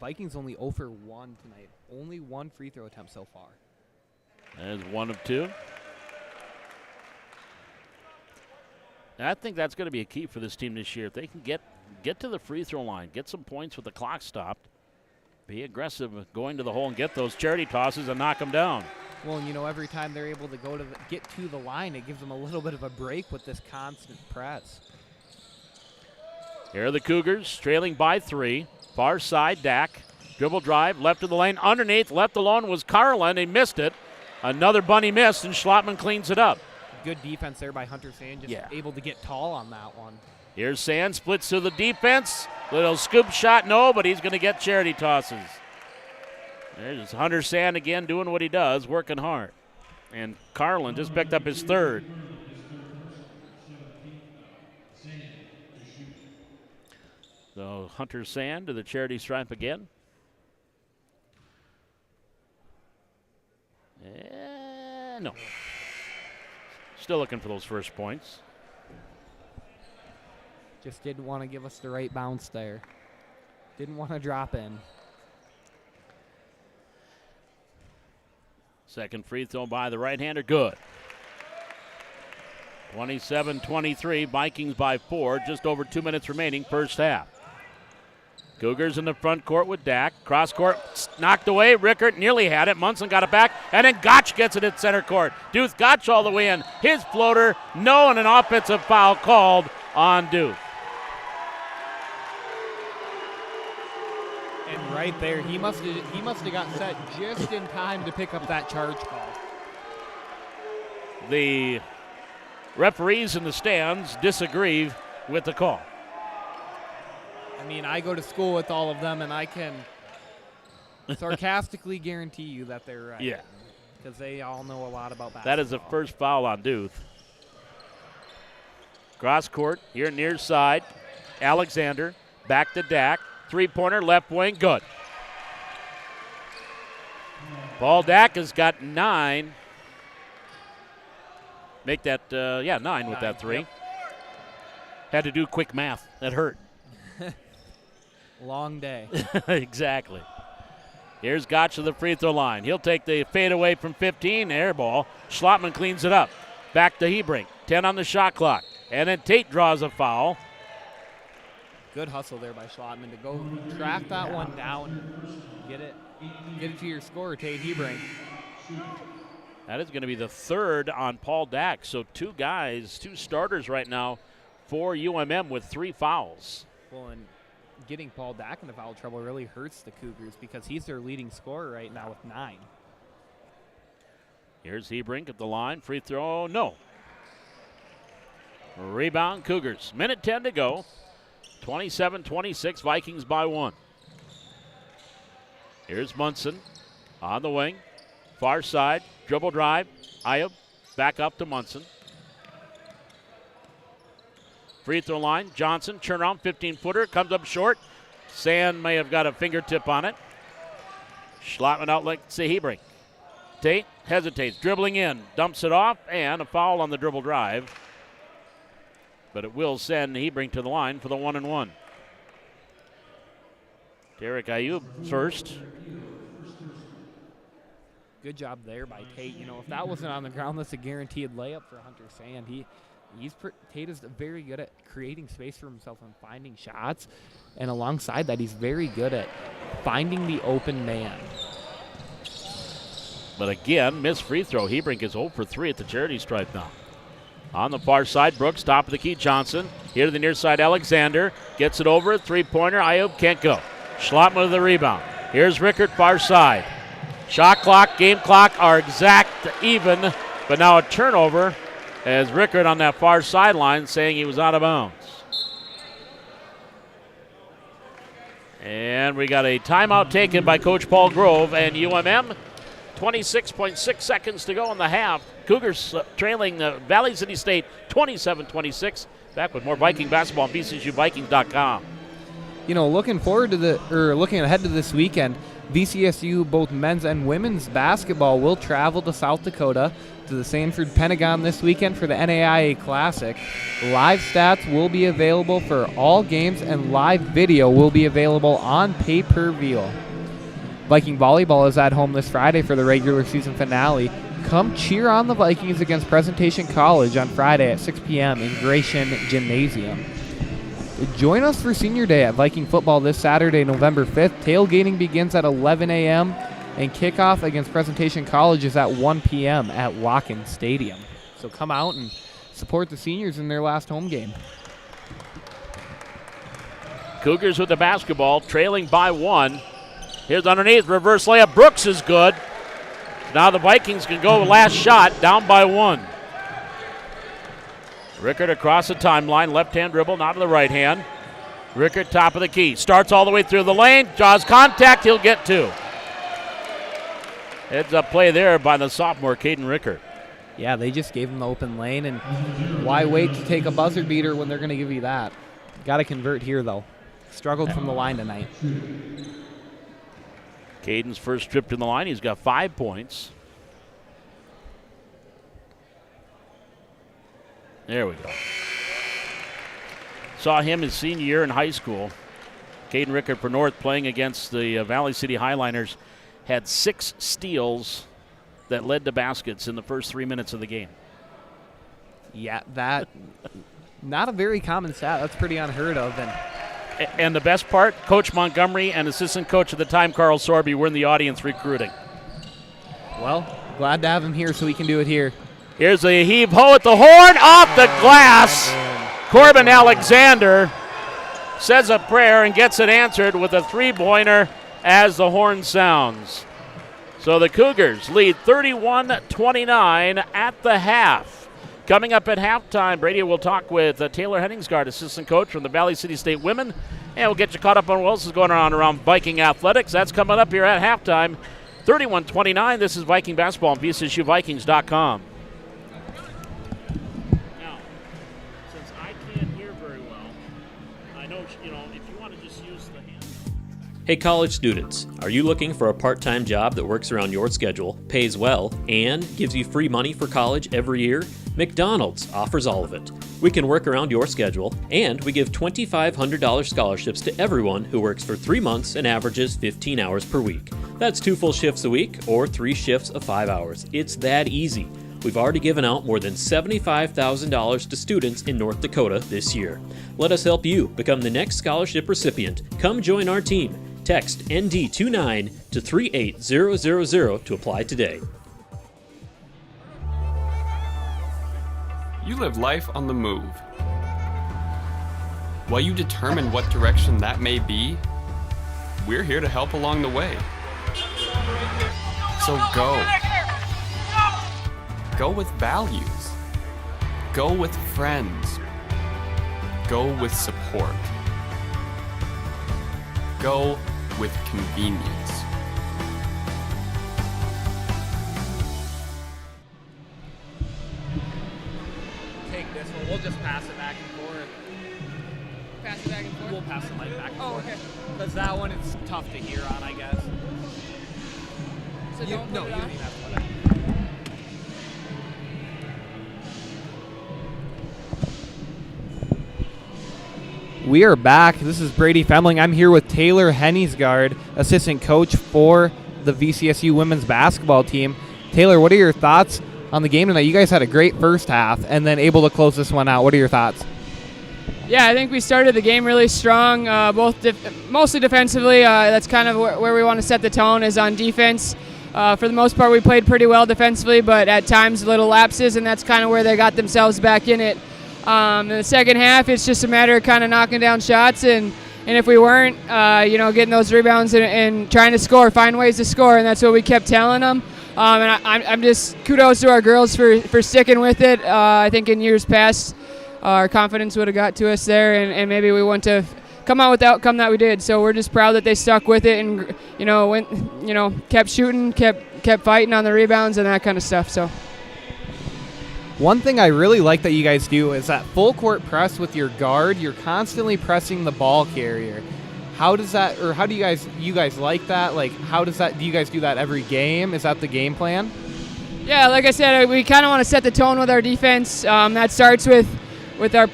Vikings only 0 for 1 tonight. Only 1 free throw attempt so far. There's 1 of 2. And I think that's going to be a key for this team this year. If they can get to the free throw line, get some points with the clock stopped, be aggressive going to the hole and get those charity tosses and knock them down. Well, you know, every time they're able to get to the line, it gives them a little bit of a break with this constant press. Here are the Cougars trailing by 3. Far side, Dak. Dribble drive, left of the lane, underneath, left alone was Carlin. He missed it. Another bunny miss, and Schlappman cleans it up. Good defense there by Hunter Sand, just able to get tall on that one. Here's Sand, splits to the defense. Little scoop shot, no, but he's going to get charity tosses. There's Hunter Sand again doing what he does, working hard. And Carlin just picked up his third. So Hunter Sand to the charity stripe again. No. Still looking for those first points. Just didn't want to give us the right bounce there. Didn't want to drop in. Second free throw by the right-hander, good. 27-23, Vikings by 4, just over 2 minutes remaining, first half. Cougars in the front court with Dak. Cross court knocked away. Rickert nearly had it. Munson got it back. And then Gotch gets it at center court. Duth Gotch all the way in. His floater. No, and an offensive foul called on Duth. And right there, he must have got set just in time to pick up that charge call. The referees in the stands disagree with the call. I mean, I go to school with all of them, and I can sarcastically guarantee you that they're right. Yeah. Because they all know a lot about basketball. That is the first foul on Duth. Cross court here near side. Alexander back to Dak. Three-pointer, left wing, good. Paul Dak has got 9. Make that, 9 with that 3. Yep. Had to do quick math. That hurt. Long day. Exactly. Here's Gotch to the free throw line. He'll take the fade away from 15. Air ball. Schlottman cleans it up. Back to Hebrink. 10 on the shot clock. And then Tate draws a foul. Good hustle there by Schlottman to go track that one down. Get it to your scorer, Tate Hebrink. That is going to be the third on Paul Dak. So 2 starters right now for UMM with 3 fouls. Well, and getting Paul Dak into foul trouble really hurts the Cougars because he's their leading scorer right now with 9. Here's Hebrink at the line. Free throw, no. Rebound, Cougars. Minute 10 to go. 27-26, Vikings by 1. Here's Munson on the wing. Far side, dribble drive. Ayub back up to Munson. Free throw line, Johnson, turn around, 15-footer, comes up short. Sand may have got a fingertip on it. Schlottman out like Hebrink. Tate hesitates, dribbling in, dumps it off, and a foul on the dribble drive. But it will send Hebrink to the line for the 1-and-1. Derek Ayub first. Good job there by Tate. You know, if that wasn't on the ground, that's a guaranteed layup for Hunter Sand. Tate is very good at creating space for himself and finding shots. And alongside that, he's very good at finding the open man. But again, missed free throw. Hebrink is 0 for 3 at the charity stripe now. On the far side, Brooks, top of the key, Johnson. Here to the near side, Alexander. Gets it over, three-pointer, Ayub can't go. Schlottman with the rebound. Here's Rickert, far side. Shot clock, game clock are exact even, but now a turnover as Rickert on that far sideline saying he was out of bounds. And we got a timeout taken by Coach Paul Grove and UMM. 26.6 seconds to go in the half. Cougars trailing Valley City State 27-26. Back with more Viking basketball on VCSUVikings.com. You know, looking ahead to this weekend, VCSU, both men's and women's basketball, will travel to South Dakota to the Sanford Pentagon this weekend for the NAIA Classic. Live stats will be available for all games, and live video will be available on pay-per-view. Viking volleyball is at home this Friday for the regular season finale. Come cheer on the Vikings against Presentation College on Friday at 6 p.m. in Gratian Gymnasium. Join us for Senior Day at Viking football this Saturday, November 5th. Tailgating begins at 11 a.m. and kickoff against Presentation College is at 1 p.m. at Watkins Stadium. So come out and support the seniors in their last home game. Cougars with the basketball, trailing by 1. Here's underneath, reverse layup. Brooks is good. Now the Vikings can go last shot, down by 1. Rickert across the timeline, left-hand dribble, now to the right hand. Rickert top of the key, starts all the way through the lane, draws contact, he'll get 2. Heads up play there by the sophomore, Caden Ricker. Yeah, they just gave him the open lane, and why wait to take a buzzer beater when they're going to give you that? Got to convert here, though. Struggled from the line tonight. Caden's first trip to the line. He's got 5 points. There we go. Saw him his senior year in high school. Caden Ricker for North playing against the Valley City Highliners. Had 6 steals that led to baskets in the first 3 minutes of the game. Yeah, that not a very common stat. That's pretty unheard of. And the best part, Coach Montgomery and assistant coach at the time, Carl Sorby, were in the audience recruiting. Well, glad to have him here so we can do it here. Here's a heave-ho at the horn, off the glass. Corbin Alexander says a prayer and gets it answered with a 3-pointer as the horn sounds. So the Cougars lead 31-29 at the half. Coming up at halftime, Brady will talk with Taylor Henningsgaard, assistant coach from the Valley City State women, and we'll get you caught up on what else is going on around Viking athletics. That's coming up here at halftime. 31-29, this is Viking basketball on VSSUVikings.com. Now, since I can't hear very well, I know, if you want to just use the hand. Hey college students, are you looking for a part-time job that works around your schedule, pays well, and gives you free money for college every year? McDonald's offers all of it. We can work around your schedule, and we give $2,500 scholarships to everyone who works for 3 months and averages 15 hours per week. That's 2 full shifts a week or 3 shifts of 5 hours. It's that easy. We've already given out more than $75,000 to students in North Dakota this year. Let us help you become the next scholarship recipient. Come join our team. Text ND29 to 38000 to apply today. You live life on the move. While you determine what direction that may be, we're here to help along the way. So go. Go with values. Go with friends. Go with support. Go with convenience. Take this one. We'll just pass it back and forth. Pass it back and forth? We'll pass the mic back and Oh, forth. okay. Because that one it's tough to hear on, I guess. So You don't don't put it on? even have to put it on. We are back. This is Brady Femling. I'm here with Taylor Henningsgaard, assistant coach for the VCSU women's basketball team. Taylor, what are your thoughts on the game tonight? You guys had a great first half and then able to close this one out. What are your thoughts? Yeah, I think we started the game really strong, mostly defensively. That's kind of where we want to set the tone is on defense. For the most part, we played pretty well defensively, but at times little lapses, and that's kind of where they got themselves back in it. In the second half, it's just a matter of kind of knocking down shots, and if we weren't, getting those rebounds and trying to score, find ways to score, and that's what we kept telling them. And I'm just kudos to our girls for sticking with it. I think in years past, our confidence would have got to us there, and maybe we wouldn't have come out with the outcome that we did. So we're just proud that they stuck with it and kept shooting, kept fighting on the rebounds and that kind of stuff. So. One thing I really like that you guys do is that full court press with your guard. You're constantly pressing the ball carrier. How does that, or how do you guys like that? Like, how does that, do you guys do that every game? Is that the game plan? Yeah, like I said, we kind of want to set the tone with our defense. That starts with our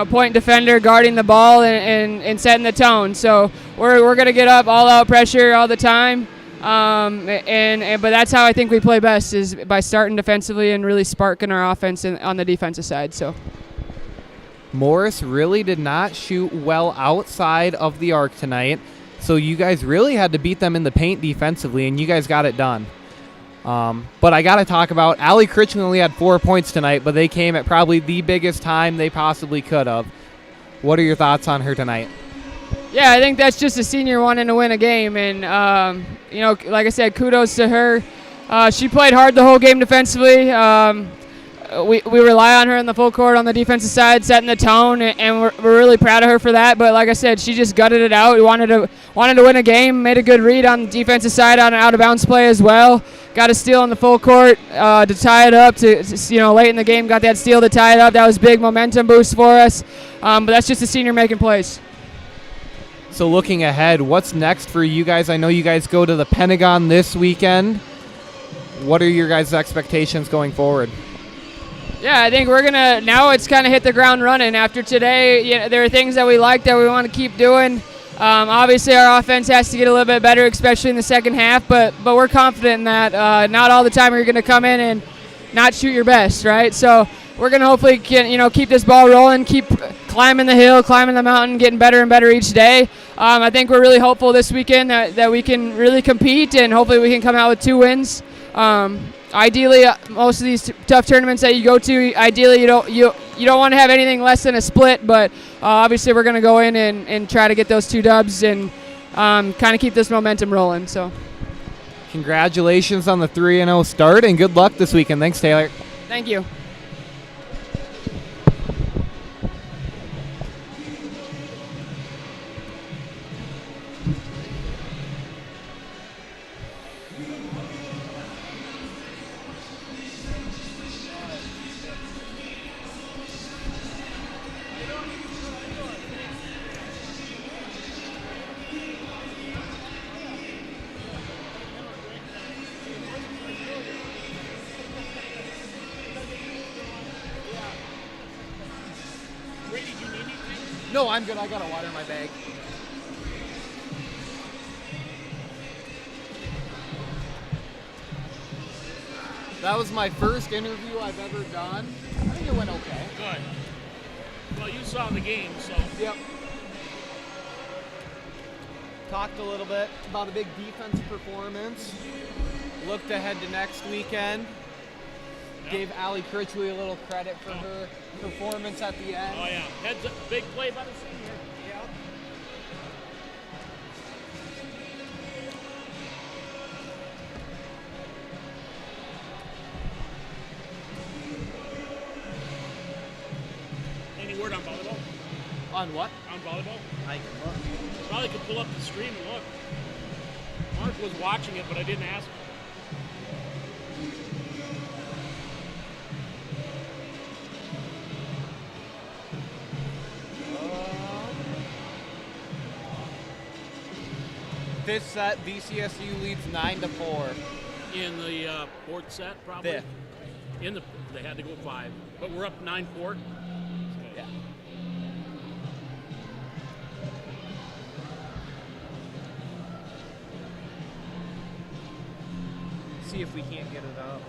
point defender guarding the ball and setting the tone. So we're going to get up all out pressure all the time. But that's how I think we play best is by starting defensively and really sparking our offense on the defensive side. So Morris really did not shoot well outside of the arc tonight, so you guys really had to beat them in the paint defensively, and you guys got it done. But I got to talk about Allie Critchley only had 4 points tonight, but they came at probably the biggest time they possibly could have. What are your thoughts on her tonight? Yeah, I think that's just a senior wanting to win a game, and like I said, kudos to her. She played hard the whole game defensively. we rely on her in the full court on the defensive side, setting the tone, and we're really proud of her for that. But like I said, she just gutted it out. We wanted to win a game, made a good read on the defensive side on an out-of-bounds play as well. Got a steal in the full court to tie it up. Late in the game, got that steal to tie it up. That was big momentum boost for us. But that's just a senior making plays. So looking ahead, what's next for you guys? I know you guys go to the Pentagon this weekend. What are your guys' expectations going forward? Yeah, I think we're going to, now it's kind of hit the ground running. After today, there are things that we like that we want to keep doing. Obviously, our offense has to get a little bit better, especially in the second half, but we're confident in that. Not all the time you're going to come in and not shoot your best, right? So we're going to hopefully keep this ball rolling, keep climbing the hill, climbing the mountain, getting better and better each day. I think we're really hopeful this weekend that we can really compete, and hopefully we can come out with 2 wins. Ideally, most of these tough tournaments that you go to, ideally you don't want to have anything less than a split, but obviously we're going to go in and try to get those 2 dubs and kind of keep this momentum rolling. So, congratulations on the 3-0 start, and good luck this weekend. Thanks, Taylor. Thank you. No, I'm good. I got a water in my bag. That was my first interview I've ever done. I think it went okay. Good. Well, you saw the game, so. Yep. Talked a little bit about a big defense performance. Looked ahead to next weekend. Gave Allie Critchley a little credit for her performance at the end. Oh, yeah. Heads up, big play by the senior. Yeah. Any word on volleyball? On what? On volleyball? I can look. Probably could pull up the stream and look. Mark was watching it, but I didn't ask him. Fifth set, VCSU leads 9-4. In the fourth set, probably. Fifth. They had to go 5, but we're up 9-4. Yeah. See if we can't get it up.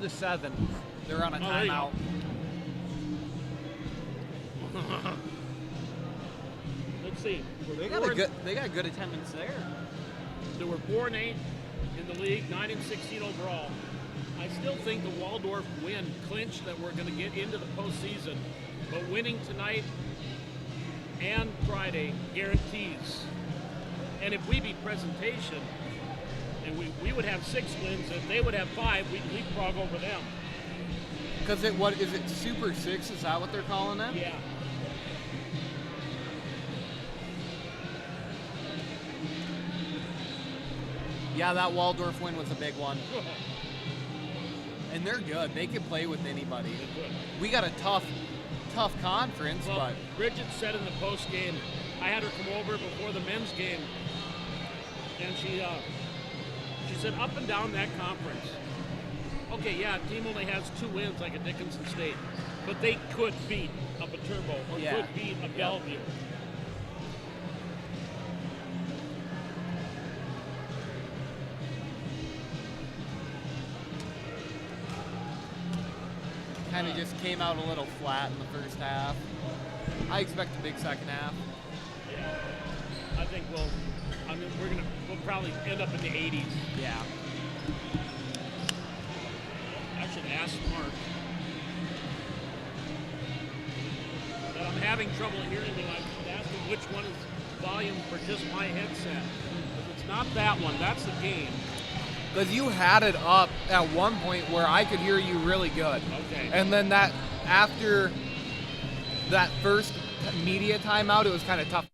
to 7. They're on a timeout. Let's see. They got good attendance there. There were 4 and 8 in the league, 9 and 16 overall. I still think the Waldorf win clinched that we're going to get into the postseason, but winning tonight and Friday guarantees. And if we beat Presentation, and we would have 6 wins, and they would have 5, we'd leapfrog over them. Because what is it, Super 6? Is that what they're calling it? Yeah. Yeah, that Waldorf win was a big one. And they're good. They can play with anybody. We got a tough conference, well, but Bridget said in the post game, I had her come over before the men's game, and she said up and down that conference. Okay, yeah, a team only has 2 wins like a Dickinson State, but they could beat a Viterbo or could beat a Bellevue. kind of just came out a little flat in the first half. I expect a big second half. Yeah, I think we'll probably end up in the 80s. Yeah. trouble hearing me. I'm asking which one is volume for just my headset. If it's not that one, that's the game. Because you had it up at one point where I could hear you really good. Okay. And then that after that first media timeout, it was kind of tough.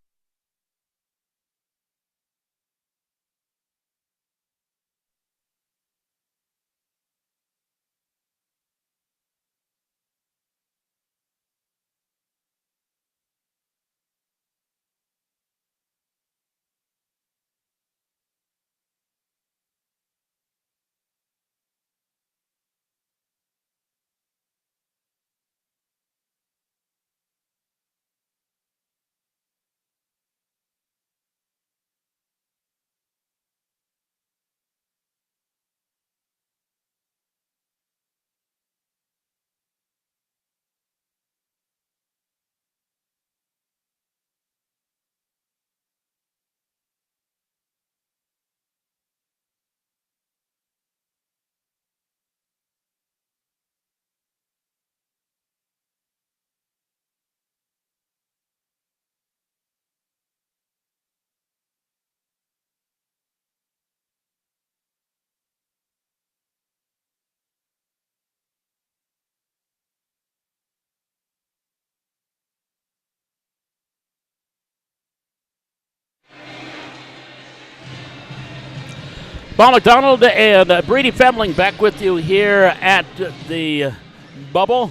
Paul McDonald and Brady Femling back with you here at the Bubble.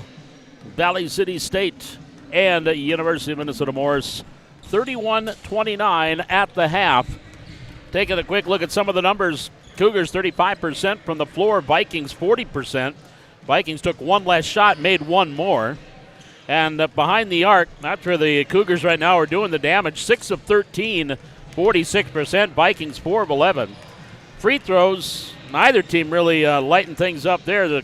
Valley City State and University of Minnesota Morris 31-29 at the half. Taking a quick look at some of the numbers. Cougars 35% from the floor, Vikings 40%. Vikings took one less shot, made one more. And behind the arc, that's where the Cougars right now are doing the damage. 6 of 13, 46%. Vikings 4 of 11. Free throws, neither team really lighting things up there. The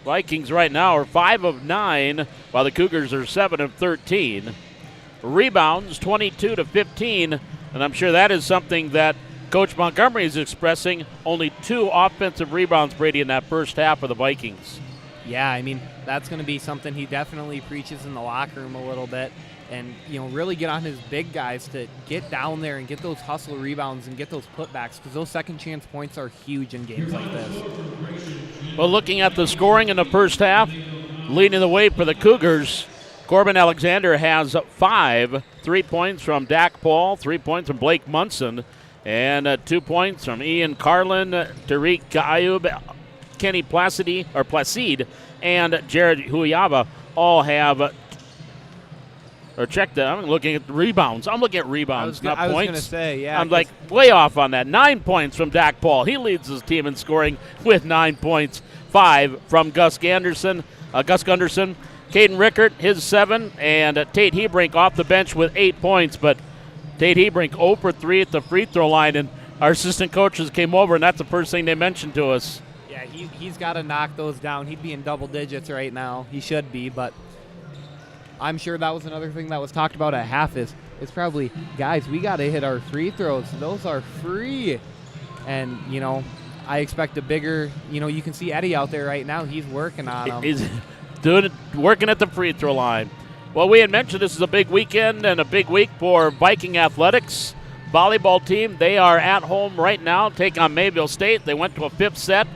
Vikings right now are 5 of 9, while the Cougars are 7 of 13. Rebounds, 22 to 15, and I'm sure that is something that Coach Montgomery is expressing. Only 2 offensive rebounds, Brady, in that first half of the Vikings. Yeah, I mean, that's going to be something he definitely preaches in the locker room a little bit. And, you know, really get on his big guys to get down there and get those hustle rebounds and get those putbacks, because those second chance points are huge in games like this. Well, looking at the scoring in the first half, leading the way for the Cougars, Corbin Alexander has 5. 3 points from Dak Paul, 3 points from Blake Munson, and 2 points from Ian Carlin, Tariq Ayub, Kenny Placide, and Jared Huyava all have check that. I'm looking at the rebounds. I'm looking at rebounds, not points. I was going to say, yeah. I'm like way off on that. 9 points from Dak Paul. He leads his team in scoring with 9 points. 5 from Gus Gunderson. Caden Rickert, his 7. And Tate Hebrink off the bench with 8 points. But Tate Hebrink 0 for 3 at the free throw line. And our assistant coaches came over, and that's the first thing they mentioned to us. Yeah, he's got to knock those down. He'd be in double digits right now. He should be, but I'm sure that was another thing that was talked about at half is probably, guys, we got to hit our free throws. Those are free. And, you know, I expect a bigger, you know, you can see Eddie out there right now. He's working on them. He's working at the free throw line. Well, we had mentioned this is a big weekend and a big week for Viking athletics. Volleyball team, they are at home right now, taking on Mayville State. They went to a 5th set.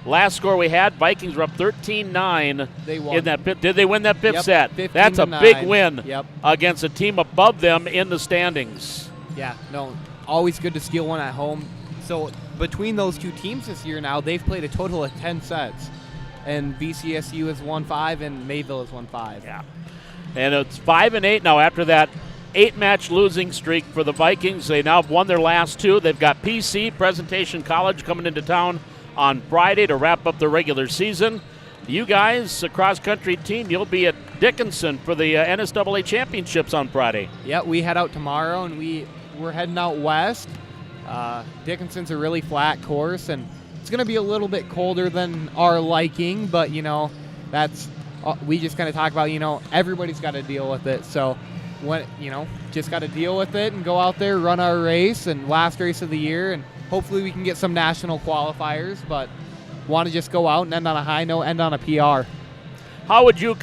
Last score we had, Vikings were up 13-9. They won. In that did they win that 5th set? 15-9. That's a big win Yep. against a team above them in the standings. Yeah, no, always good to steal one at home. So between those two teams this year now, they've played a total of 10 sets. And VCSU has won 5 and Mayville has won 5. Yeah. And it's 5-8 now after that 8-match losing streak for the Vikings. They now have won their last 2. They've got PC, Presentation College, coming into town on Friday to wrap up the regular season. You guys, a cross-country team, you'll be at Dickinson for the NSAA championships on Friday. Yeah, we head out tomorrow, and we're heading out west. Dickinson's a really flat course, and it's going to be a little bit colder than our liking, but, you know, that's we just kind of talk about, you know, everybody's got to deal with it. So, just got to deal with it and go out there, run our race, and last race of the year, and hopefully we can get some national qualifiers, but want to just go out and end on a high note, end on a PR. How would you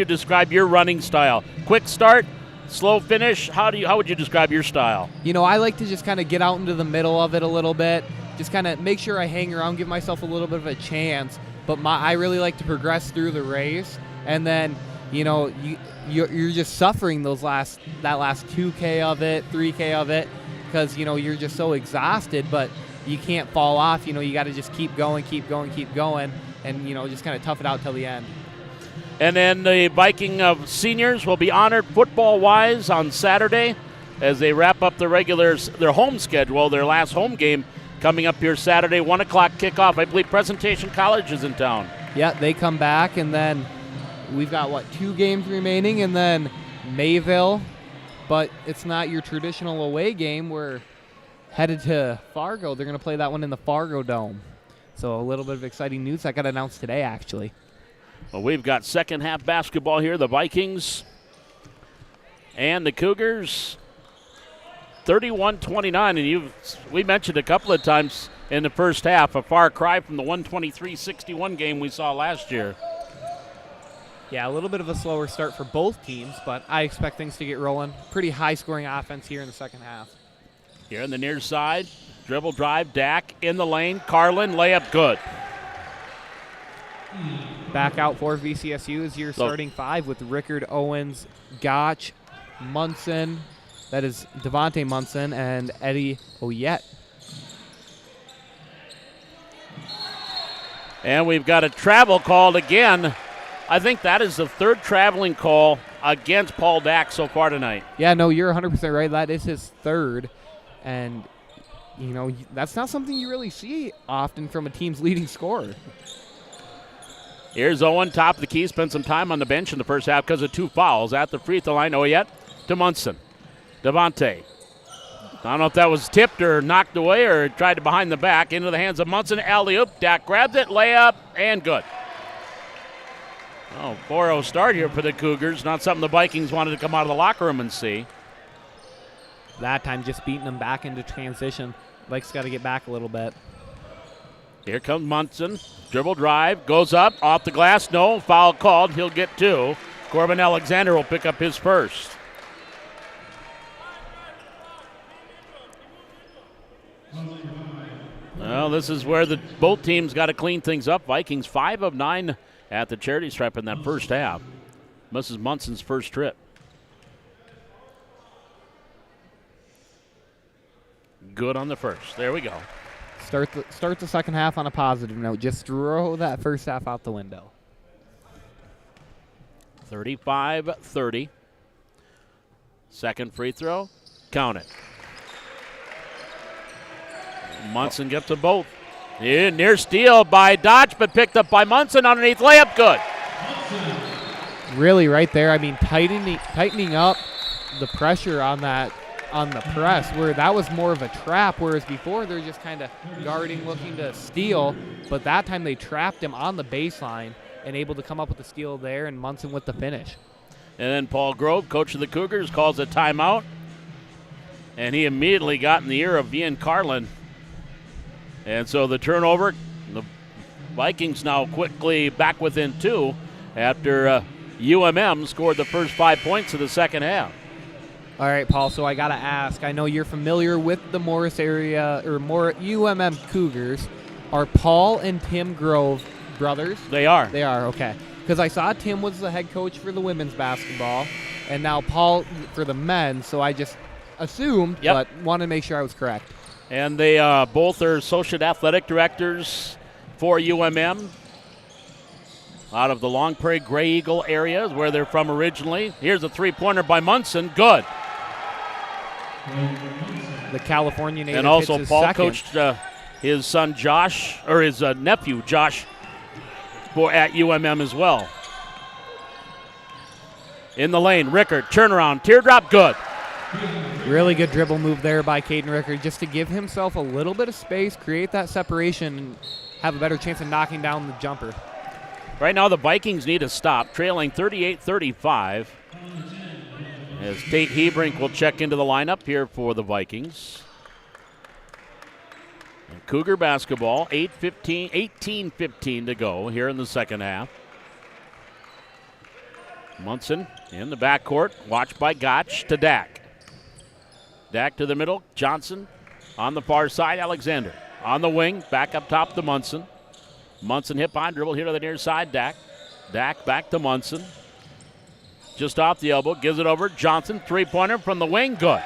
describe your running style? Quick start, slow finish? How would you describe your style? You know, I like to just kind of get out into the middle of it a little bit, just kind of make sure I hang around, give myself a little bit of a chance. But I really like to progress through the race, and then, you know, you're just suffering that last 2K of it, 3K of it, because, you know, you're just so exhausted, but you can't fall off. You know, you got to just keep going, and, you know, just kind of tough it out till the end. And then the Viking of seniors will be honored football-wise on Saturday as they wrap up their home schedule, their last home game coming up here Saturday, 1 o'clock kickoff. I believe Presentation College is in town. Yeah, they come back, and then we've got, 2 games remaining, and then Mayville. But it's not your traditional away game. We're headed to Fargo. They're going to play that one in the Fargo Dome. So a little bit of exciting news that got announced today, actually. Well, we've got second half basketball here. The Vikings and the Cougars, 31-29. And we mentioned a couple of times in the first half, a far cry from the 123-61 game we saw last year. Yeah, a little bit of a slower start for both teams, but I expect things to get rolling. Pretty high-scoring offense here in the second half. Here on the near side, dribble drive, Dak in the lane. Carlin, layup good. Back out for VCSU is your starting 5 with Rickard, Owens, Gotch, Munson. That is Devontae Munson and Eddie Oyette. And we've got a travel called again. I think that is the third traveling call against Paul Dak so far tonight. Yeah, no, you're 100% right. That is his third. And, you know, that's not something you really see often from a team's leading scorer. Here's Owen, top of the key. Spent some time on the bench in the first half because of 2 fouls at the free throw line. Oyette to Munson. Devontae. I don't know if that was tipped or knocked away or tried to behind the back. Into the hands of Munson. Alley-oop. Dak grabs it. Layup. And good. Oh, 4-0 start here for the Cougars. Not something the Vikings wanted to come out of the locker room and see. That time just beating them back into transition. Blake's got to get back a little bit. Here comes Munson. Dribble drive. Goes up. Off the glass. No. Foul called. He'll get 2. Corbin Alexander will pick up his first. Well, this is where both teams got to clean things up. Vikings 5 of 9 at the charity stripe in that first half. Misses Munson's first trip. Good on the first. There we go. Start the second half on a positive note. Just throw that first half out the window. 35-30. Second free throw. Count it. Munson gets them both. Near steal by Dodge, but picked up by Munson underneath. Layup good. Really right there. I mean, tightening up the pressure on the press, where that was more of a trap, whereas before they're just kind of guarding, looking to steal. But that time they trapped him on the baseline and able to come up with the steal there, and Munson with the finish. And then Paul Grove, coach of the Cougars, calls a timeout. And he immediately got in the ear of Ian Carlin. And so the turnover, the Vikings now quickly back within 2 after UMM scored the first 5 points of the second half. All right, Paul, so I got to ask, I know you're familiar with the Morris area, or more UMM Cougars. Are Paul and Tim Grove brothers? They are. They are, okay. Because I saw Tim was the head coach for the women's basketball, and now Paul for the men's, so I just assumed, but wanted to make sure I was correct. And they both are associate athletic directors for UMM out of the Long Prairie Gray Eagle area, where they're from originally. Here's a three-pointer by Munson. Good. The California native. And also Paul second. coached his son Josh, or his nephew Josh, at UMM as well. In the lane, Rickard, turnaround, teardrop, good. Really good dribble move there by Caden Rickard, just to give himself a little bit of space, create that separation, and have a better chance of knocking down the jumper. Right now the Vikings need a stop, trailing 38-35. As Tate Hebrink will check into the lineup here for the Vikings. And Cougar basketball, 18-15 to go here in the second half. Munson in the backcourt, watched by Gotch to Dak. Dak to the middle, Johnson on the far side, Alexander. On the wing, back up top to Munson. Munson hip on dribble here to the near side, Dak. Dak back to Munson. Just off the elbow, gives it over. Johnson, three-pointer from the wing, good.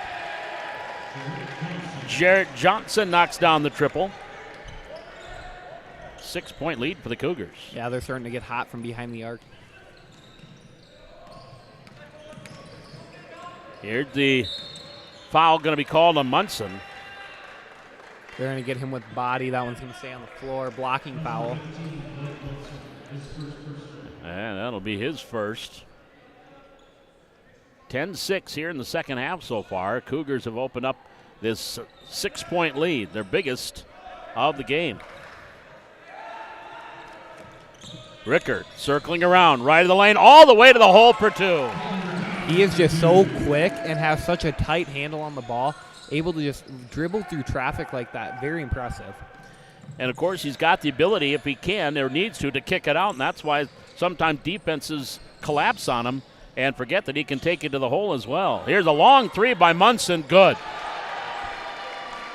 Jarrett Johnson knocks down the triple. 6-point lead for the Cougars. Yeah, they're starting to get hot from behind the arc. Here's the foul going to be called on Munson. They're going to get him with body. That one's going to stay on the floor. Blocking foul. And that'll be his first. 10-6 here in the second half so far. Cougars have opened up this 6-point lead, their biggest of the game. Rickard circling around, right of the lane, all the way to the hole for two. He is just so quick and has such a tight handle on the ball, able to just dribble through traffic like that. Very impressive. And, of course, he's got the ability, if he can or needs to kick it out, and that's why sometimes defenses collapse on him and forget that he can take it to the hole as well. Here's a long three by Munson, good.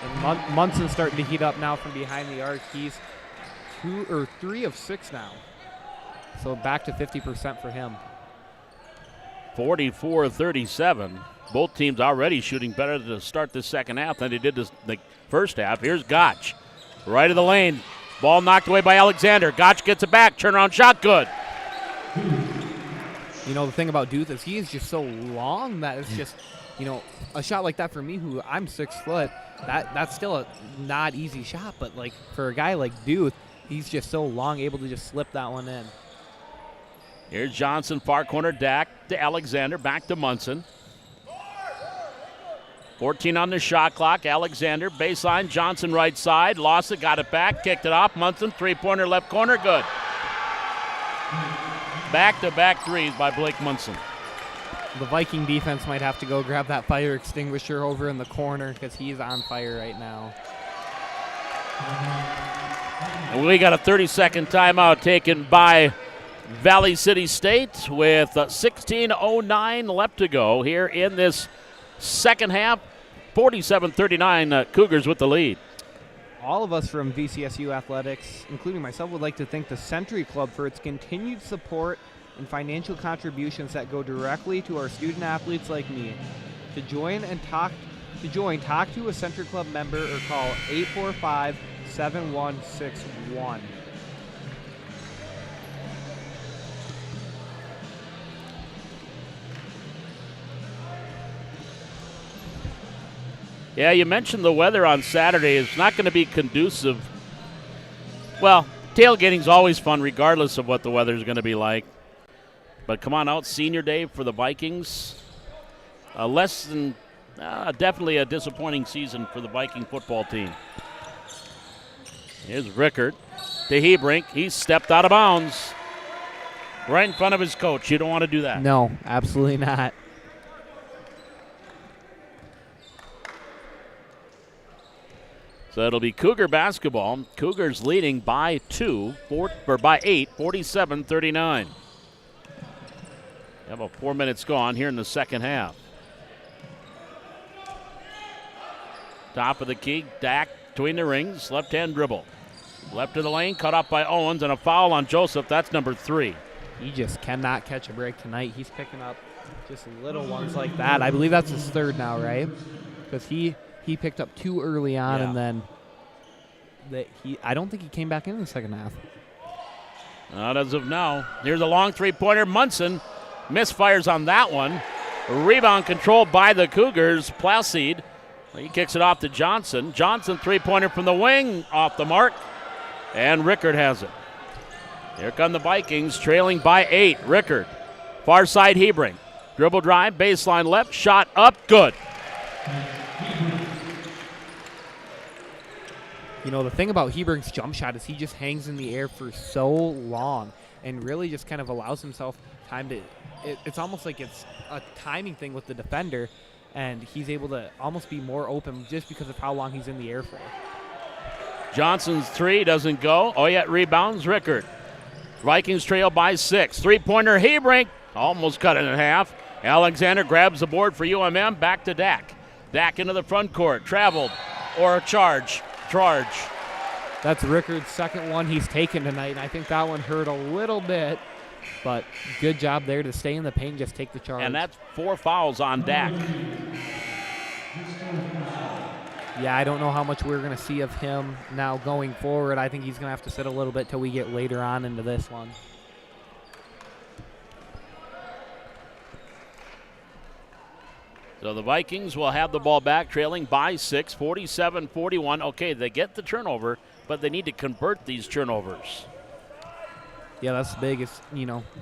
And Munson's starting to heat up now from behind the arc. He's 3 of 6 now. So back to 50% for him. 44-37. Both teams already shooting better to start the second half than they did the first half. Here's Gotch. Right of the lane. Ball knocked away by Alexander. Gotch gets it back. Turnaround shot, good. You know, the thing about Duth is he is just so long that it's just, you know, a shot like that for me, who I'm 6 foot, that's still a not easy shot. But, like, for a guy like Duth, he's just so long, able to just slip that one in. Here's Johnson, far corner, Dak to Alexander, back to Munson. 14 on the shot clock. Alexander, baseline, Johnson right side, lost it, got it back, kicked it off. Munson, three-pointer left corner, good. Back-to-back threes by Blake Munson. The Viking defense might have to go grab that fire extinguisher over in the corner because he's on fire right now. And we got a 30-second timeout taken by Valley City State with 16:09 left to go here in this second half. 47-39, Cougars with the lead. All of us from VCSU Athletics, including myself, would like to thank the Century Club for its continued support and financial contributions that go directly to our student athletes like me. To join, talk to a Century Club member or call 845-7161. Yeah, you mentioned the weather on Saturday is not going to be conducive. Well, tailgating's always fun regardless of what the weather's going to be like. But come on out, senior day for the Vikings. Definitely a disappointing season for the Viking football team. Here's Rickard to Hebrink. He's stepped out of bounds right in front of his coach. You don't want to do that. No, absolutely not. So it'll be Cougar basketball. Cougars leading by 8, 47-39. About 4 minutes gone here in the second half. Top of the key, Dak between the rings, left-hand dribble. Left of the lane, cut off by Owens, and a foul on Joseph. That's number 3. He just cannot catch a break tonight. He's picking up just little ones like that. I believe that's his third now, right? Because he picked up 2 early on, and then I don't think he came back in the second half. Not as of now. Here's a long three-pointer. Munson misfires on that one. Rebound controlled by the Cougars. Placide, he kicks it off to Johnson. Johnson, three-pointer from the wing, off the mark. And Rickard has it. Here come the Vikings, trailing by 8. Rickard, far side Hebrink. Dribble drive, baseline left, shot up, good. You know, the thing about Hebrink's jump shot is he just hangs in the air for so long and really just kind of allows himself time to it's almost like it's a timing thing with the defender, and he's able to almost be more open just because of how long he's in the air for. Johnson's 3 doesn't go. Oh, yeah, rebounds Rickard. Vikings trail by 6. Three-pointer Hebrink Almost cut it in half. Alexander grabs the board for UMM. Back to Dak. Dak into the front court. Traveled. Or a charge. That's Rickard's second one he's taken tonight, and I think that one hurt a little bit. But good job there to stay in the paint, just take the charge. And that's 4 fouls on Dak. Yeah, I don't know how much we're going to see of him now going forward. I think he's going to have to sit a little bit till we get later on into this one. So the Vikings will have the ball back, trailing by 6, 47-41. Okay, they get the turnover, but they need to convert these turnovers. Yeah, that's the biggest,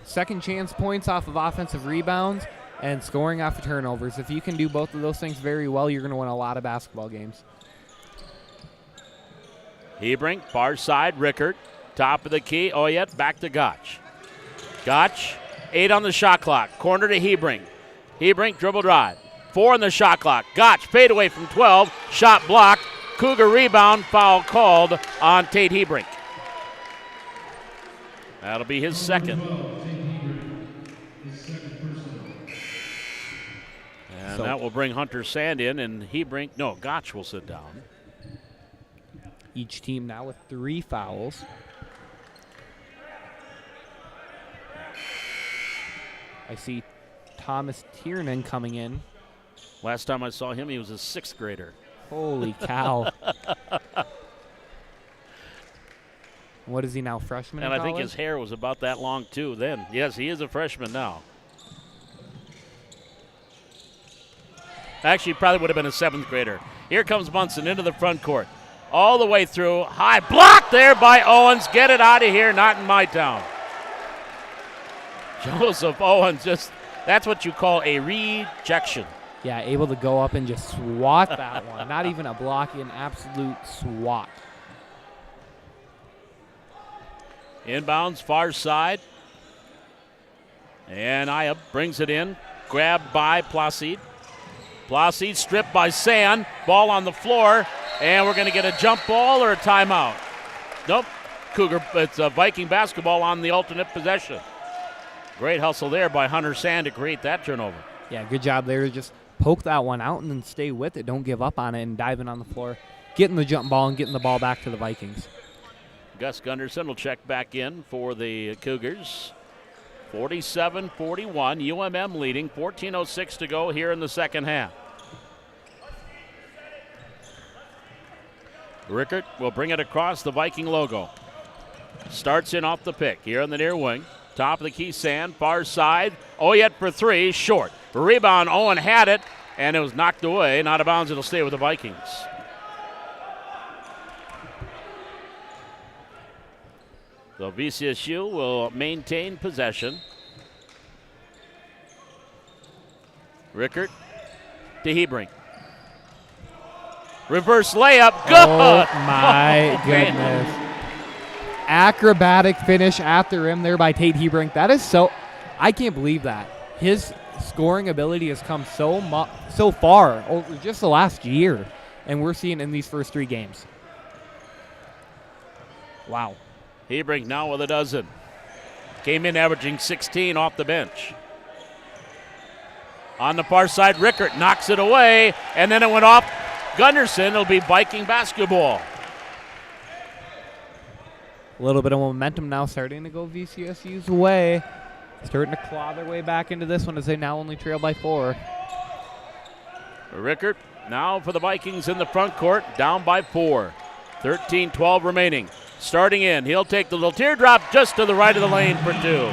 second chance points off of offensive rebounds and scoring off of turnovers. If you can do both of those things very well, you're going to win a lot of basketball games. Hebrink, far side, Rickard. Top of the key, Oyet, back to Gotch. Gotch, 8 on the shot clock. Corner to Hebrink. Hebrink, dribble drive. 4 on the shot clock. Gotch, fade away from 12. Shot blocked. Cougar rebound, foul called on Tate Hebrink. That'll be his second. And that will bring Hunter Sand in, and Gotch will sit down. Each team now with 3 fouls. I see Thomas Tiernan coming in. Last time I saw him, he was a 6th grader. Holy cow. What is he now, freshman And in I think college? his hair was about that long, too, then. Yes, he is a freshman now. Actually, probably would have been a 7th grader. Here comes Munson into the front court. All the way through. High block there by Owens. Get it out of here, not in my town. Joseph Owens, that's what you call a rejection. Yeah, able to go up and just swat that one. Not even a block, an absolute swat. Inbounds, far side. And Ayub brings it in. Grabbed by Placide. Placide stripped by Sand. Ball on the floor. And we're going to get a jump ball or a timeout. Nope. Cougar, it's a Viking basketball on the alternate possession. Great hustle there by Hunter Sand to create that turnover. Yeah, good job there. Just poke that one out and then stay with it. Don't give up on it and dive in on the floor. Getting the jump ball and getting the ball back to the Vikings. Gus Gunderson will check back in for the Cougars. 47-41, UMM leading. 14:06 to go here in the second half. Rickert will bring it across the Viking logo. Starts in off the pick here on the near wing. Top of the key, Sand, far side. Oyet for 3, short. Rebound, Owen had it, and it was knocked away. Not out of bounds, it'll stay with the Vikings. So VCSU will maintain possession. Rickert to Hebrink. Reverse layup, good! Oh, my goodness. Acrobatic finish at the rim there by Tate Hebrink. That is I can't believe that. His scoring ability has come so far over just the last year, and we're seeing it in these first 3 games. Wow. Hebrink now with a dozen. Came in averaging 16 off the bench. On the far side, Rickert knocks it away, and then it went off Gunderson. It'll be Viking basketball. A little bit of momentum now starting to go VCSU's way. Starting to claw their way back into this one as they now only trail by 4. Rickert now for the Vikings in the front court, down by 4. 13-12 remaining. Starting in, he'll take the little teardrop just to the right of the lane for 2.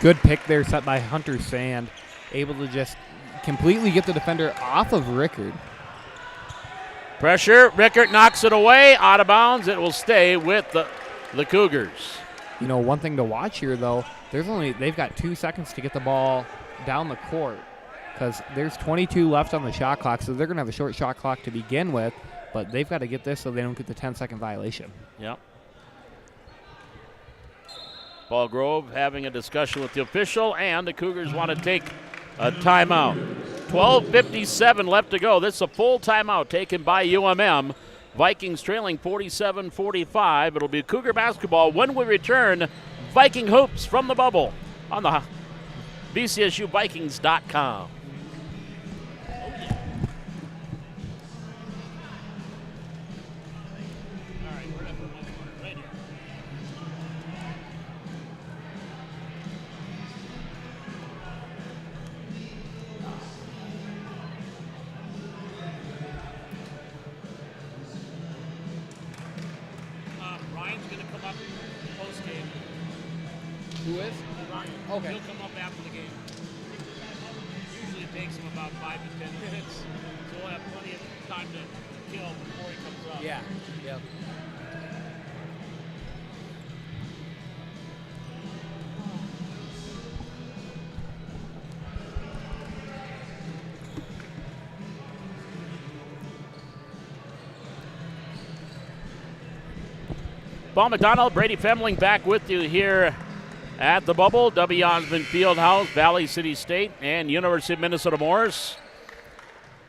Good pick there set by Hunter Sand. Able to just completely get the defender off of Rickard. Pressure, Rickert knocks it away, out of bounds. It will stay with the Cougars. One thing to watch here, though, they've got 2 seconds to get the ball down the court because there's 22 left on the shot clock, so they're going to have a short shot clock to begin with, but they've got to get this so they don't get the 10-second violation. Yep. Paul Grove having a discussion with the official, and the Cougars want to take a timeout. 12:57 left to go. This is a full timeout taken by UMM. Vikings trailing 47-45. It'll be Cougar basketball when we return. Viking hoops from the bubble on the BCSUVikings.com. Ryan's going to come up post game. Who is? Ryan. Okay. He'll come up after the game. Usually it takes him about 5 to 10 minutes, so we'll have plenty of time to kill before he comes up. Yeah. Yep. Paul McDonald, Brady Femling back with you here at the Bubble, W. Osmond Fieldhouse, Valley City State, and University of Minnesota Morris.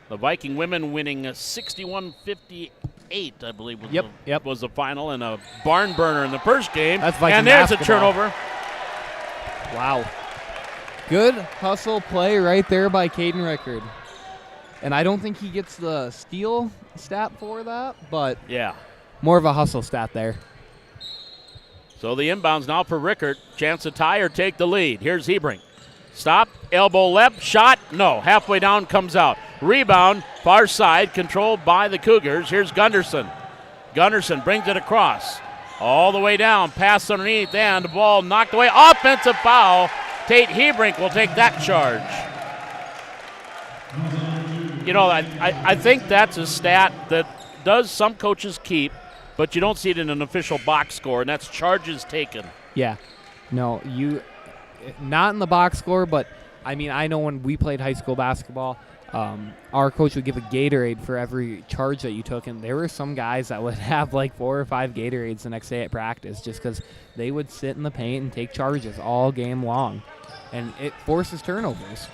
The Viking women winning 61-58, I believe, was the final, and a barn burner in the first game. That's Viking and there's basketball. a turnover. Wow. Good hustle play right there by Caden Rickard. And I don't think he gets the steal stat for that, but Yeah. more of a hustle stat there. So the inbounds now for Rickard. Chance to tie or take the lead. Here's Hebring. Stop, elbow left, shot, no. Halfway down, comes out. Rebound, far side, controlled by the Cougars. Here's Gunderson. Gunderson brings it across. All the way down, pass underneath, and the ball knocked away. Offensive foul. Tate Hebrink will take that charge. You know, I think that's a stat that does some coaches keep, but you don't see it in an official box score, and that's charges taken. Yeah. No, not in the box score, but I mean, I know when we played high school basketball, our coach would give a Gatorade for every charge that you took, and there were some guys that would have like 4 or 5 Gatorades the next day at practice just because they would sit in the paint and take charges all game long, and it forces turnovers.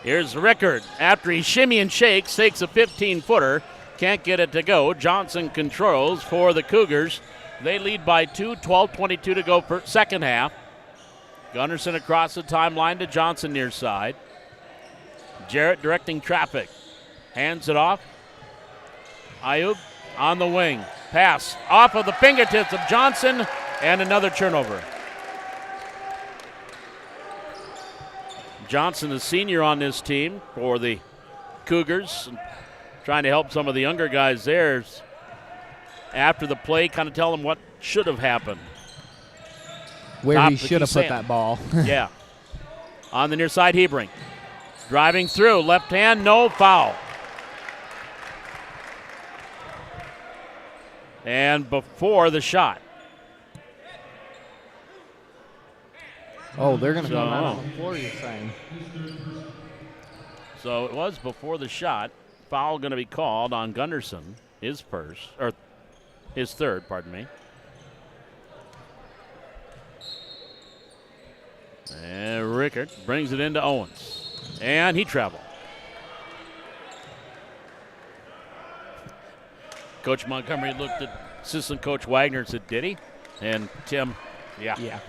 Here's Rickard. After he shimmy and shakes, takes a 15-footer. Can't get it to go. Johnson controls for the Cougars. They lead by 2, 12-22 to go for second half. Gunderson across the timeline to Johnson near side. Jarrett directing traffic. Hands it off. Ayub on the wing. Pass off of the fingertips of Johnson, and another turnover. Johnson, the senior on this team for the Cougars, trying to help some of the younger guys there. After the play, kind of tell them what should have happened. Where Top he of the should have put sand. that ball. Yeah. On the near side, Hebring. Driving through, left hand, no foul. And before the shot. Oh, they're going to go So- out on the floor, you're saying. So it was before the shot. Foul going to be called on Gunderson, his third, pardon me. And Rickard brings it into Owens. And he traveled. Coach Montgomery looked at assistant coach Wagner and said, did he? And Tim, yeah. Yeah.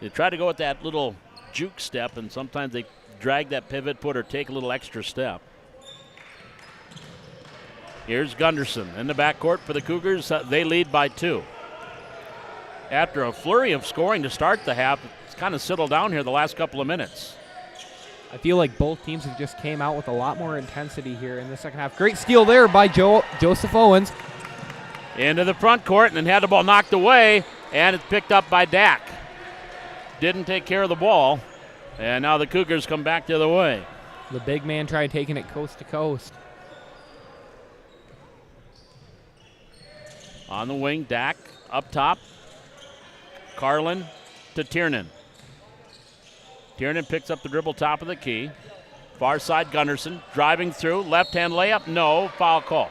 They try to go with that little juke step, and sometimes they drag that pivot, put or take a little extra step. Here's Gunderson in the backcourt for the Cougars. They lead by 2. After a flurry of scoring to start the half, it's kind of settled down here the last couple of minutes. I feel like both teams have just came out with a lot more intensity here in the second half. Great steal there by Joseph Owens. Into the front court, and then had the ball knocked away, and it's picked up by Dak. Didn't take care of the ball, and now the Cougars come back the other way. The big man tried taking it coast to coast. On the wing, Dak up top. Carlin to Tiernan. Tiernan picks up the dribble top of the key. Far side, Gunderson driving through. Left-hand layup, no. Foul call.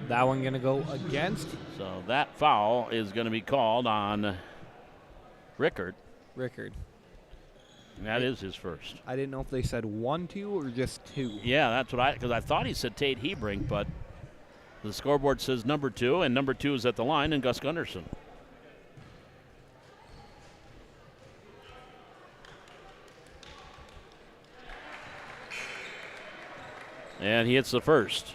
That one going to go against So that foul is going to be called on Rickard. Rickard. That is his first. I didn't know if they said 1-2 or just 2. Yeah, that's what because I thought he said Tate Hebrink, but the scoreboard says number 2, and number 2 is at the line, and Gus Gunderson. And he hits the first.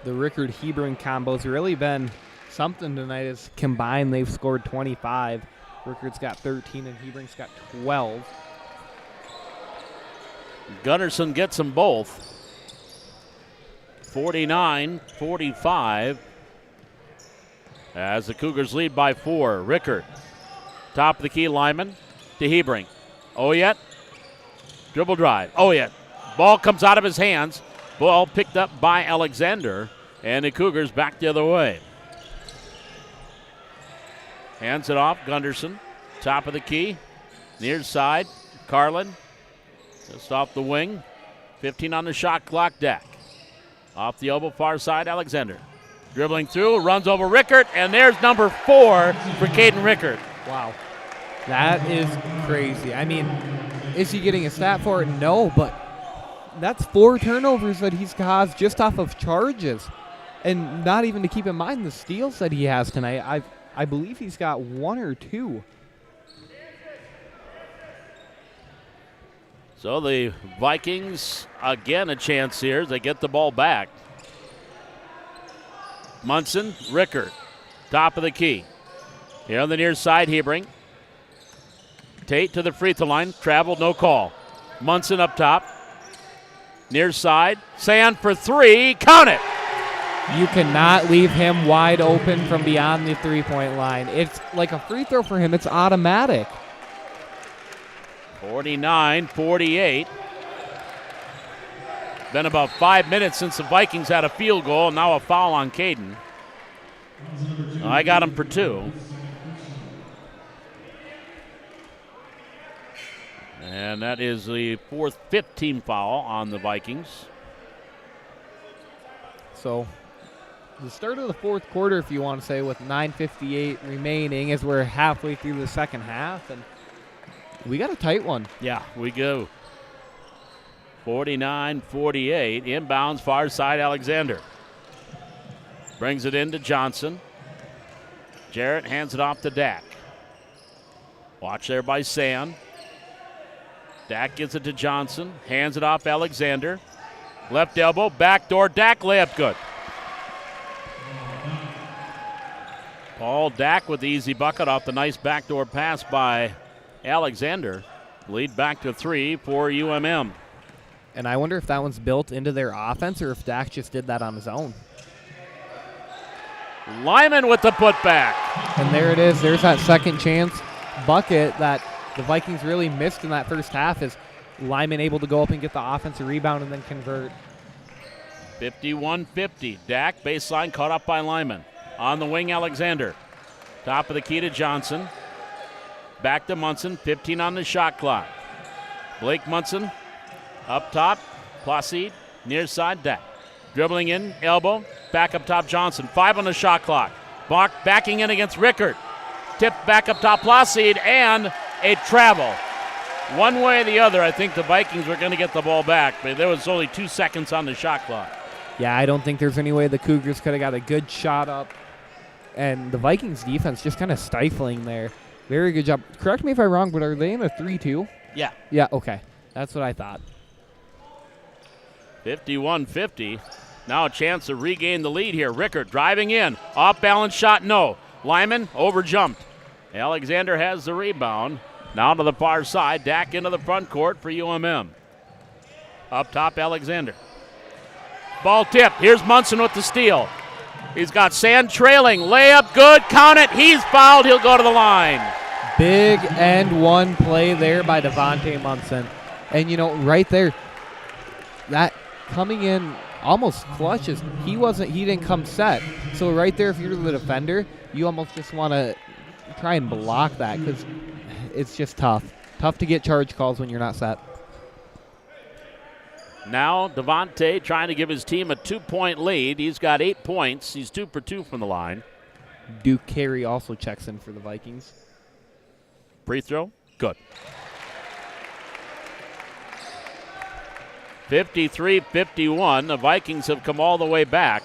The Rickard Hebron combo's really been something tonight. As combined, they've scored 25. Rickard's got 13 and Hebrink's got 12. Gunderson gets them both. 49-45 as the Cougars lead by 4. Rickard, top of the key lineman to Hebrink. Oyet, dribble drive. Oyet, ball comes out of his hands. Ball picked up by Alexander, and the Cougars back the other way. Hands it off, Gunderson, top of the key, near side, Carlin, just off the wing, 15 on the shot clock, Dak. Off the elbow, far side, Alexander. Dribbling through, runs over Rickard, and there's number 4 for Caden Rickard. Wow. That is crazy. I mean, is he getting a stat for it? No, but that's 4 turnovers that he's caused just off of charges. And not even to keep in mind the steals that he has tonight. I believe he's got 1 or 2. So the Vikings, again, a chance here as they get the ball back. Munson, Rickard, top of the key. Here on the near side, Hebrink. Tate to the free throw line, traveled, no call. Munson up top. Near side, Sand for 3, count it. You cannot leave him wide open from beyond the three-point line. It's like a free throw for him. It's automatic. 49-48. Been about 5 minutes since the Vikings had a field goal, and now a foul on Caden. I got him for 2. And that is the 5th team foul on the Vikings. So the start of the fourth quarter, if you want to say, with 9:58 remaining as we're halfway through the second half, and we got a tight one. Yeah, we go. 49-48. Inbounds, far side, Alexander. Brings it into Johnson. Jarrett hands it off to Dak. Watch there by Sand. Dak gives it to Johnson. Hands it off Alexander. Left elbow, backdoor, Dak layup good. Paul Dak with the easy bucket off the nice backdoor pass by Alexander. Lead back to 3 for UMM. And I wonder if that one's built into their offense or if Dak just did that on his own. Lyman with the putback. And there it is. There's that second chance bucket that the Vikings really missed in that first half. Is Lyman able to go up and get the offensive rebound and then convert? 51-50. Dak baseline caught up by Lyman. On the wing, Alexander. Top of the key to Johnson. Back to Munson. 15 on the shot clock. Blake Munson up top. Placide near side. Dak dribbling in, elbow. Back up top, Johnson. 5 on the shot clock. Bach backing in against Rickard. Tipped back up top, Placide, and a travel. One way or the other, I think the Vikings were going to get the ball back, but there was only 2 seconds on the shot clock. Yeah, I don't think there's any way the Cougars could have got a good shot up. And the Vikings defense just kind of stifling there. Very good job. Correct me if I'm wrong, but are they in a 3-2? Yeah. Yeah, okay. That's what I thought. 51-50. Now a chance to regain the lead here. Rickard driving in. Off balance shot, no. Lyman overjumped. Alexander has the rebound. Now to the far side. Dak into the front court for UMM. Up top, Alexander. Ball tipped. Here's Munson with the steal. He's got Sand trailing. Layup good. Count it. He's fouled. He'll go to the line. Big end one play there by Devontae Munson. And, you know, right there, that coming in almost clutches. He didn't come set. So right there, if you're the defender, you almost just want to try and block that because it's just tough. Tough to get charge calls when you're not set. Now Devontae trying to give his team a 2-point lead. He's got 8 points. He's 2 for 2 from the line. Duke Carey also checks in for the Vikings. Free throw, good. 53-51. The Vikings have come all the way back.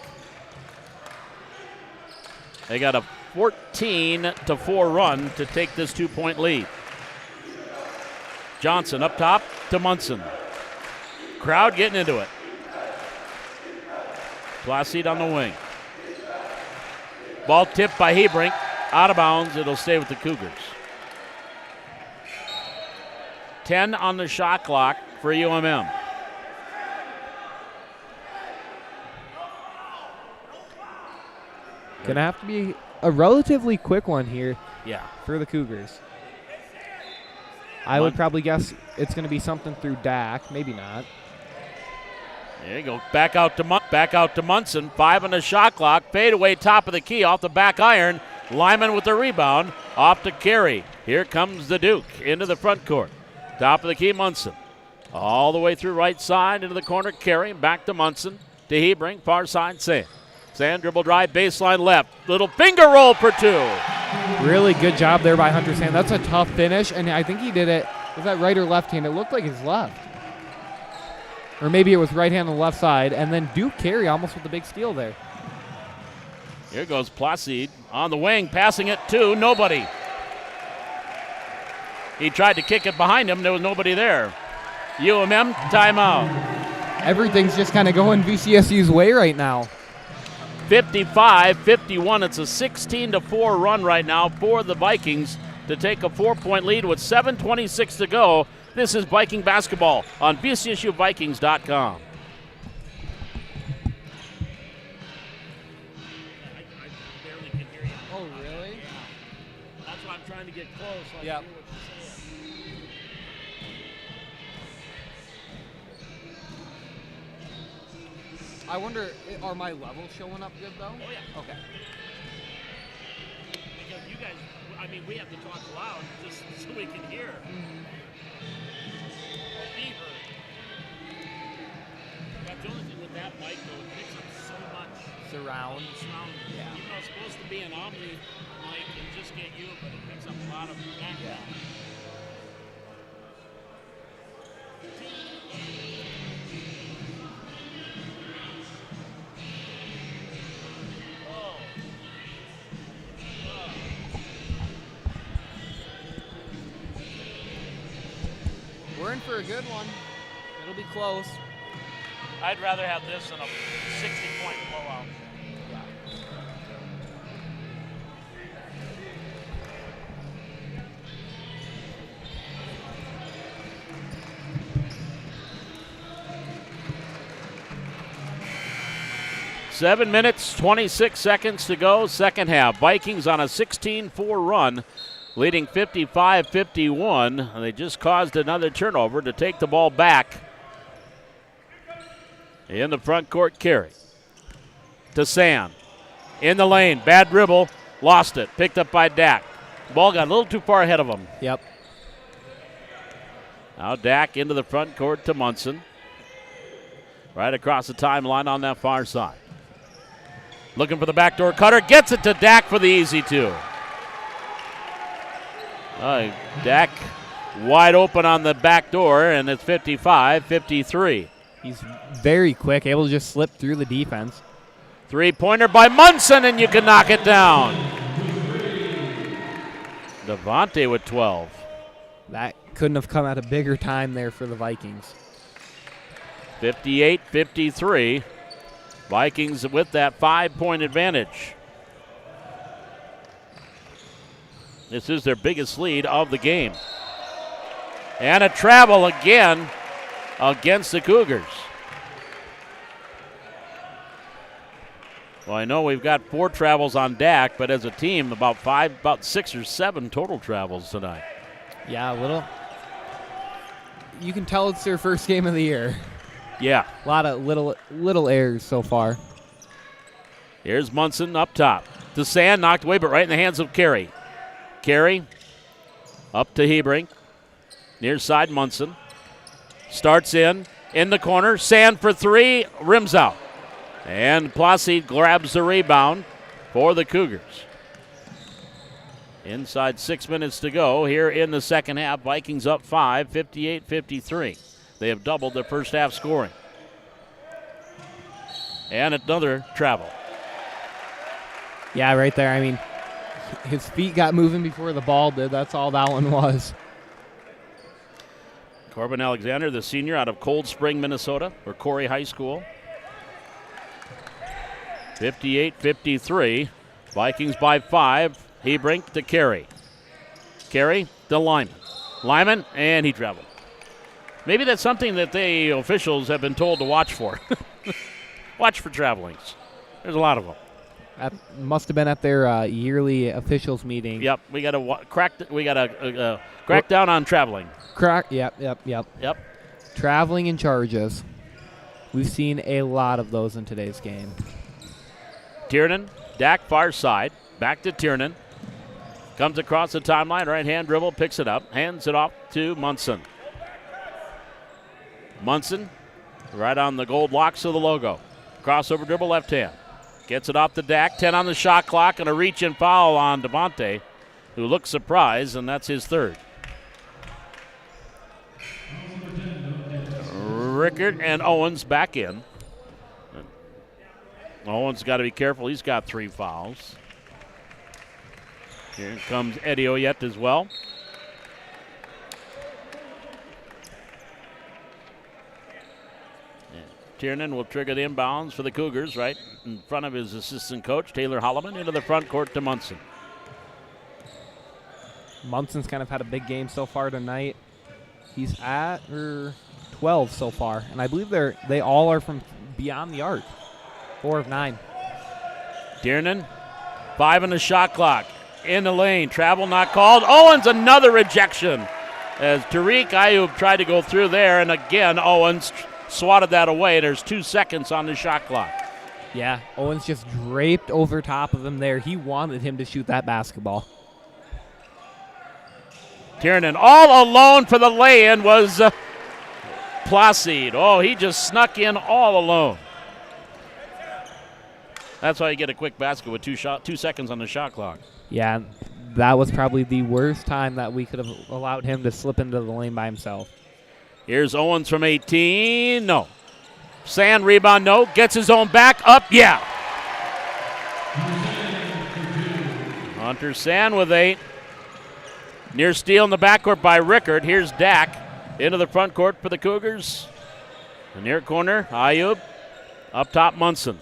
They got a 14-4 run to take this 2-point lead. Johnson up top to Munson. Crowd getting into it. Placide on the wing. Ball tipped by Hebring. Out of bounds. It'll stay with the Cougars. 10 on the shot clock for UMM. Gonna have to be a relatively quick one here Yeah. for the Cougars. I would probably guess it's going to be something through Dak. Maybe not. There you go. Back out to Munson. 5 on the shot clock. Fade away top of the key off the back iron. Lyman with the rebound. Off to Carey. Here comes the Duke into the front court. Top of the key, Munson. All the way through right side into the corner. Carey back to Munson. To Hebring. Far side, Sand. Sand dribble drive, baseline left. Little finger roll for 2. Really good job there by Hunter Sand. That's a tough finish, and I think he did it. Was that right or left hand? It looked like his left. Or maybe it was right hand on the left side, and then Duke Carey almost with the big steal there. Here goes Placide on the wing, passing it to nobody. He tried to kick it behind him. There was nobody there. UMM timeout. Everything's just kind of going VCSU's way right now. 55-51. It's a 16-4 run right now for the Vikings to take a 4-point lead with 7:26 to go. This is Viking basketball on VCSUVikings.com. I barely can hear you. Oh, really? That's why I'm trying to get close. So I Yep. can hear what you're saying. I wonder, are my levels showing up good, though? Oh, yeah. Okay. Because you guys, I mean, we have to talk loud just so we can hear. Beaver. That's the only thing with that mic, though, it picks up so much Surround. surround. Yeah. Even though it's supposed to be an Omni mic and just get you, but it picks up a lot of background. We're in for a good one. It'll be close. I'd rather have this than a 60-point blowout. Seven minutes, 26 seconds to go, second half. Vikings on a 16-4 run, leading 55-51. They just caused another turnover to take the ball back. In the front court, Carey to Sand. In the lane, bad dribble, lost it. Picked up by Dak. Ball got a little too far ahead of him. Yep. Now Dak into the front court to Munson. Right across the timeline on that far side. Looking for the backdoor cutter, gets it to Dak for the easy 2. Dak wide open on the back door, and it's 55-53. He's very quick, able to just slip through the defense. Three-pointer by Munson, and you can knock it down. Devontae with 12. That couldn't have come at a bigger time there for the Vikings. 58-53. Vikings with that 5-point advantage. This is their biggest lead of the game. And a travel again against the Cougars. Well, I know we've got 4 travels on Dak, but as a team, about 6 or 7 total travels tonight. Yeah, a little. You can tell it's their first game of the year. Yeah. A lot of little errors so far. Here's Munson up top. To Sand, knocked away, but right in the hands of Carey. Carey up to Hebring. Near side, Munson. Starts in, In the corner, Sand for three, rims out. And Placide grabs the rebound for the Cougars. Inside 6 minutes to go here in the second half. Vikings up 5, 58-53. They have doubled their first half scoring. And another travel. Yeah, right there. I mean, his feet got moving before the ball did. That's all that one was. Corbin Alexander, the senior out of Cold Spring, Minnesota, or Corey High School. 58-53. Vikings by 5. Hebrink to Carey. Carey to Lyman. Lyman, and he traveled. Maybe that's something that the officials have been told to watch for. Watch for travelings. There's a lot of them. That must have been at their yearly officials meeting. Yep, we got to crack down on traveling. Yep. Traveling in charges. We've seen a lot of those in today's game. Tiernan, Dak far side, back to Tiernan. Comes across the timeline, right hand dribble, picks it up, hands it off to Munson. Munson, right on the gold locks of the logo. Crossover dribble, left hand. Gets it off to Dak, 10 on the shot clock, and a reach-in foul on Devontae, who looks surprised, and that's his third. Rickard and Owens back in. Owens got to be careful. He's got 3 fouls. Here comes Eddie Oyette as well. Tiernan will trigger the inbounds for the Cougars right in front of his assistant coach, Taylor Holloman, into the front court to Munson. Munson's kind of had a big game so far tonight. He's at 12 so far, and I believe they all are from beyond the arc. 4 of 9. Tiernan, 5 on the shot clock. In the lane, travel not called. Owens, another rejection. As Tariq Ayub tried to go through there, and again, Owens swatted that away. There's 2 seconds on the shot clock. Yeah, Owens just draped over top of him there. He wanted him to shoot that basketball. Tiernan all alone for the lay-in was Placide. Oh, he just snuck in all alone. That's why you get a quick basket with 2 seconds on the shot clock. Yeah, that was probably the worst time that we could have allowed him to slip into the lane by himself. Here's Owens from 18. No. Sand rebound, no. Gets his own back up, yeah. Hunter Sand with 8. Near steal in the backcourt by Rickard. Here's Dak into the front court for the Cougars. The near corner, Ayub. Up top, Munson.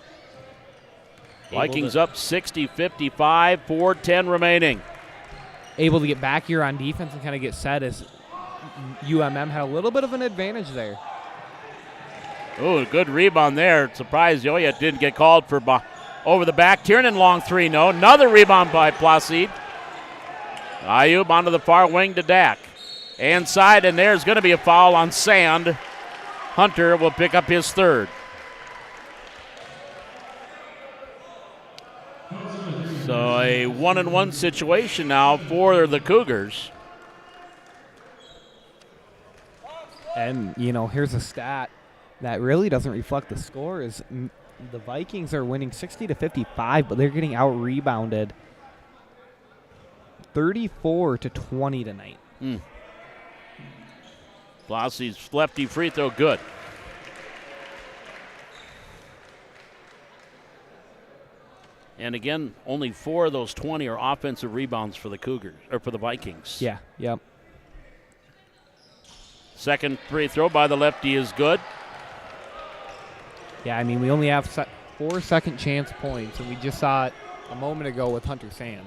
Vikings up 60-55, 4:10 remaining. Able to get back here on defense and kind of get set as UMM had a little bit of an advantage there. Oh, good rebound there. Surprised Oyette didn't get called for over the back. Tiernan long 3, no. Another rebound by Placide. Ayub onto the far wing to Dak. Inside, and there's going to be a foul on Sand. Hunter will pick up his third. So a 1-on-1 situation now for the Cougars. And, here's a stat that really doesn't reflect the score is the Vikings are winning 60-55, but they're getting out-rebounded 34-20 tonight. Placide's lefty free throw good. And again, only 4 of those 20 are offensive rebounds for the Cougars, or for the Vikings. Yeah, yep. Second free throw by the lefty is good. Yeah, we only have 4 second chance points, and we just saw it a moment ago with Hunter Sand.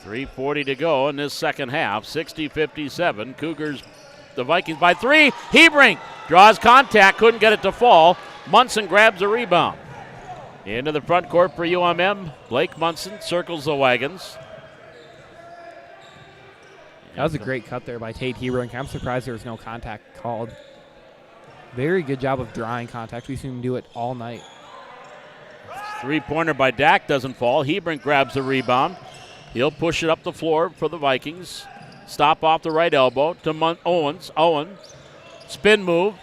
3:40 to go in this second half. 60-57. Cougars, the Vikings by 3. Hebrink draws contact, couldn't get it to fall. Munson grabs the rebound. Into the front court for UMM. Blake Munson circles the wagons. That was a great cut there by Tate Hebrink. I'm surprised there was no contact called. Very good job of drawing contact. We've seen him do it all night. 3-pointer by Dak doesn't fall. Hebrink grabs the rebound. He'll push it up the floor for the Vikings. Stop off the right elbow to Owens. Owens Spin move.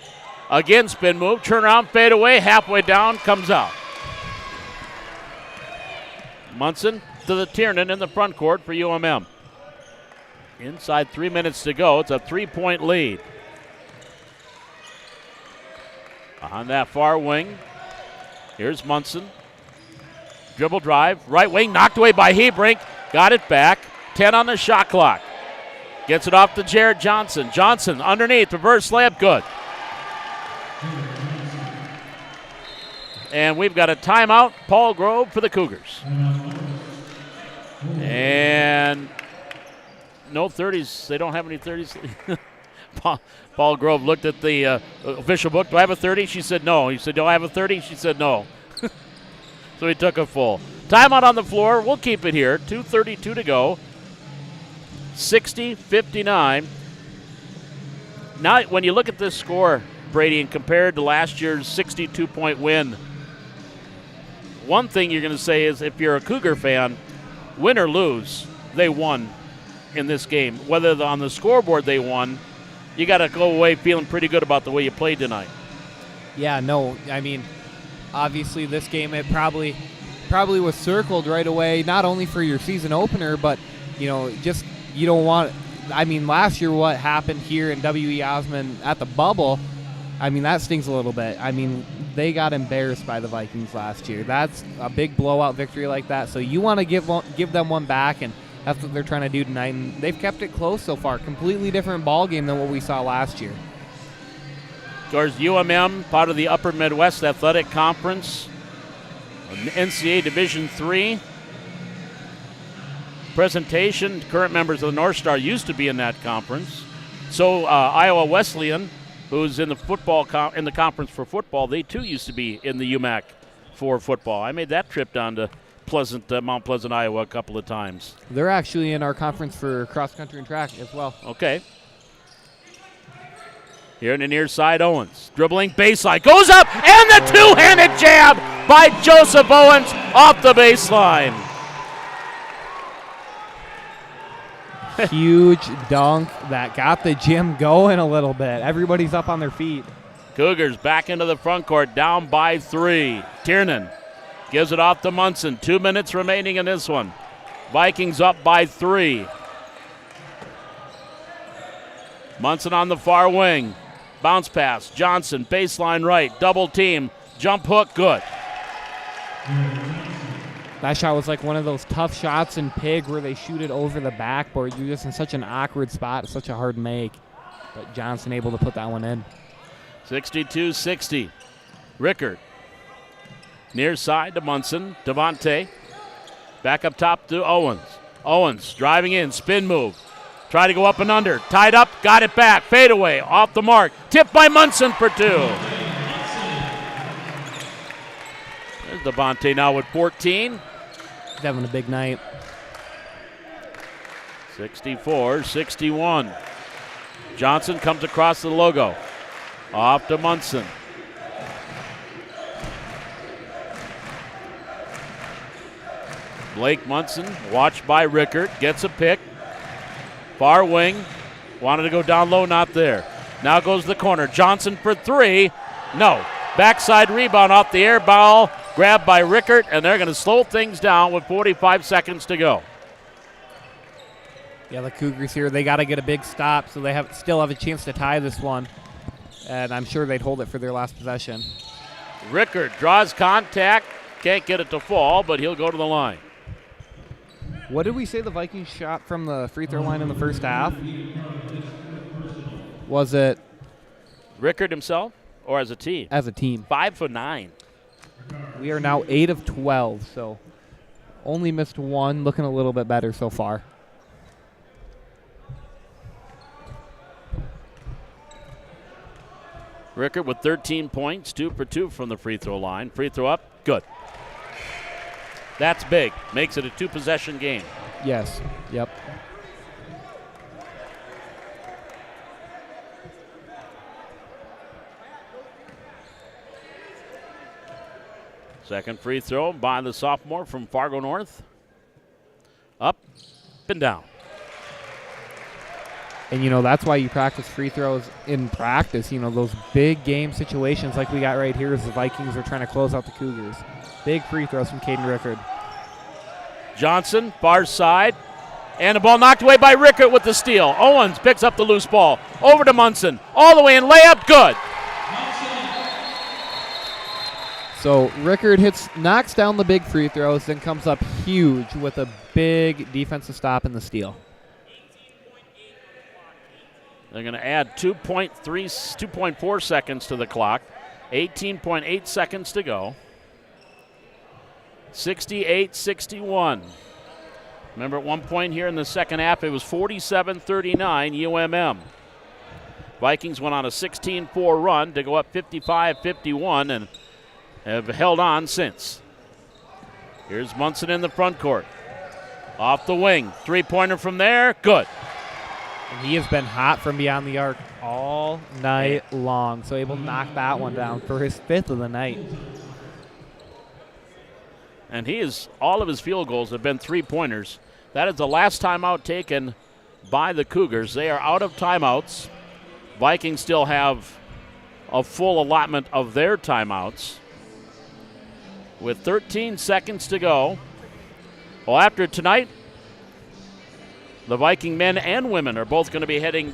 Again, spin move. Turn around, fade away. Halfway down, comes out. Munson to the Tiernan in the front court for UMM. Inside 3 minutes to go. It's a 3-point lead. On that far wing, here's Munson. Dribble drive, right wing, knocked away by Hebrink. Got it back. 10 on the shot clock. Gets it off to Jared Johnson. Johnson underneath, reverse layup, good. And we've got a timeout, Paul Grove for the Cougars. And no 30s. They don't have any 30s. Paul Grove looked at the official book. Do I have a 30? She said no. He said, do I have a 30? She said no. So he took a full. Timeout on the floor. We'll keep it here. 2:32 to go. 60-59. Now, when you look at this score, Brady, and compared to last year's 62-point win, one thing you're going to say is if you're a Cougar fan, win or lose, they won in this game. Whether on the scoreboard they won, you got to go away feeling pretty good about the way you played tonight. Yeah, no, I mean, obviously this game, it probably was circled right away, not only for your season opener, but, just you don't want, last year what happened here in W.E. Osmond at the bubble, that stings a little bit. They got embarrassed by the Vikings last year. That's a big blowout victory like that, so you want to give them one back, and that's what they're trying to do tonight, and they've kept it close so far. Completely different ball game than what we saw last year. Of course, UMM, part of the Upper Midwest Athletic Conference, NCAA Division III. Presentation, current members of the North Star used to be in that conference. So Iowa Wesleyan, who's in the football in the conference for football, they too used to be in the UMAC for football. I made that trip down to Mount Pleasant, Iowa a couple of times. They're actually in our conference for cross country and track as well. Okay. Here in the near side, Owens. Dribbling baseline. Goes up, and the two-handed jab by Joseph Owens off the baseline. Huge dunk that got the gym going a little bit. Everybody's up on their feet. Cougars back into the front court, down by 3. Tiernan gives it off to Munson. 2 minutes remaining in this one. Vikings up by 3. Munson on the far wing. Bounce pass. Johnson, baseline right. Double team. Jump hook, good. That shot was like one of those tough shots in Pig where they shoot it over the backboard. You're just in such an awkward spot. It's such a hard make. But Johnson able to put that one in. 62-60. Rickard. Near side to Munson. Devontae. Back up top to Owens. Owens driving in. Spin move. Try to go up and under. Tied up. Got it back. Fade away. Off the mark. Tipped by Munson for 2. There's Devontae now with 14. He's having a big night. 64-61. Johnson comes across the logo. Off to Munson. Blake Munson, watched by Rickard, gets a pick. Far wing, wanted to go down low, not there. Now goes the corner. Johnson for 3. No. Backside rebound off the air ball, grabbed by Rickard, and they're going to slow things down with 45 seconds to go. Yeah, the Cougars here, they got to get a big stop so they still have a chance to tie this one. And I'm sure they'd hold it for their last possession. Rickard draws contact, can't get it to fall, but he'll go to the line. What did we say the Vikings shot from the free throw line in the first half? Was it? Rickard himself or as a team? As a team. 5 for 9. We are now 8 of 12, so only missed 1, looking a little bit better so far. Rickard with 13 points, 2 for 2 from the free throw line. Free throw up, good. That's big. Makes it a 2-possession game. Yes. Yep. Second free throw by the sophomore from Fargo North. Up and down. And, that's why you practice free throws in practice. Those big game situations like we got right here as the Vikings are trying to close out the Cougars. Big free throws from Caden Rickard. Johnson, far side. And the ball knocked away by Rickard with the steal. Owens picks up the loose ball. Over to Munson. All the way in, layup, good. So Rickard knocks down the big free throws, then comes up huge with a big defensive stop in the steal. They're going to add 2.4 seconds to the clock. 18.8 seconds to go. 68-61. Remember, at one point here in the second half, it was 47-39 UMM. Vikings went on a 16-4 run to go up 55-51 and have held on since. Here's Munson in the front court. Off the wing. Three-pointer from there. Good. And he has been hot from beyond the arc all night long, so able to knock that one down for his 5th of the night. And all of his field goals have been three-pointers. That is the last timeout taken by the Cougars. They are out of timeouts. Vikings still have a full allotment of their timeouts. With 13 seconds to go. Well, after tonight, the Viking men and women are both going to be heading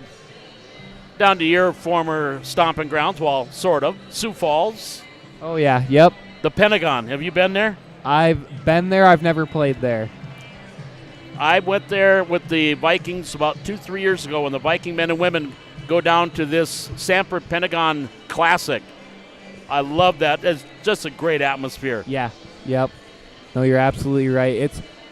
down to your former stomping grounds, well, sort of, Sioux Falls. Oh, yeah, yep. The Pentagon. Have you been there? I've been there. I've never played there. I went there with the Vikings about 2-3 years ago when the Viking men and women go down to this Sanford Pentagon Classic. I love that. It's just a great atmosphere. Yeah, yep. No, you're absolutely right.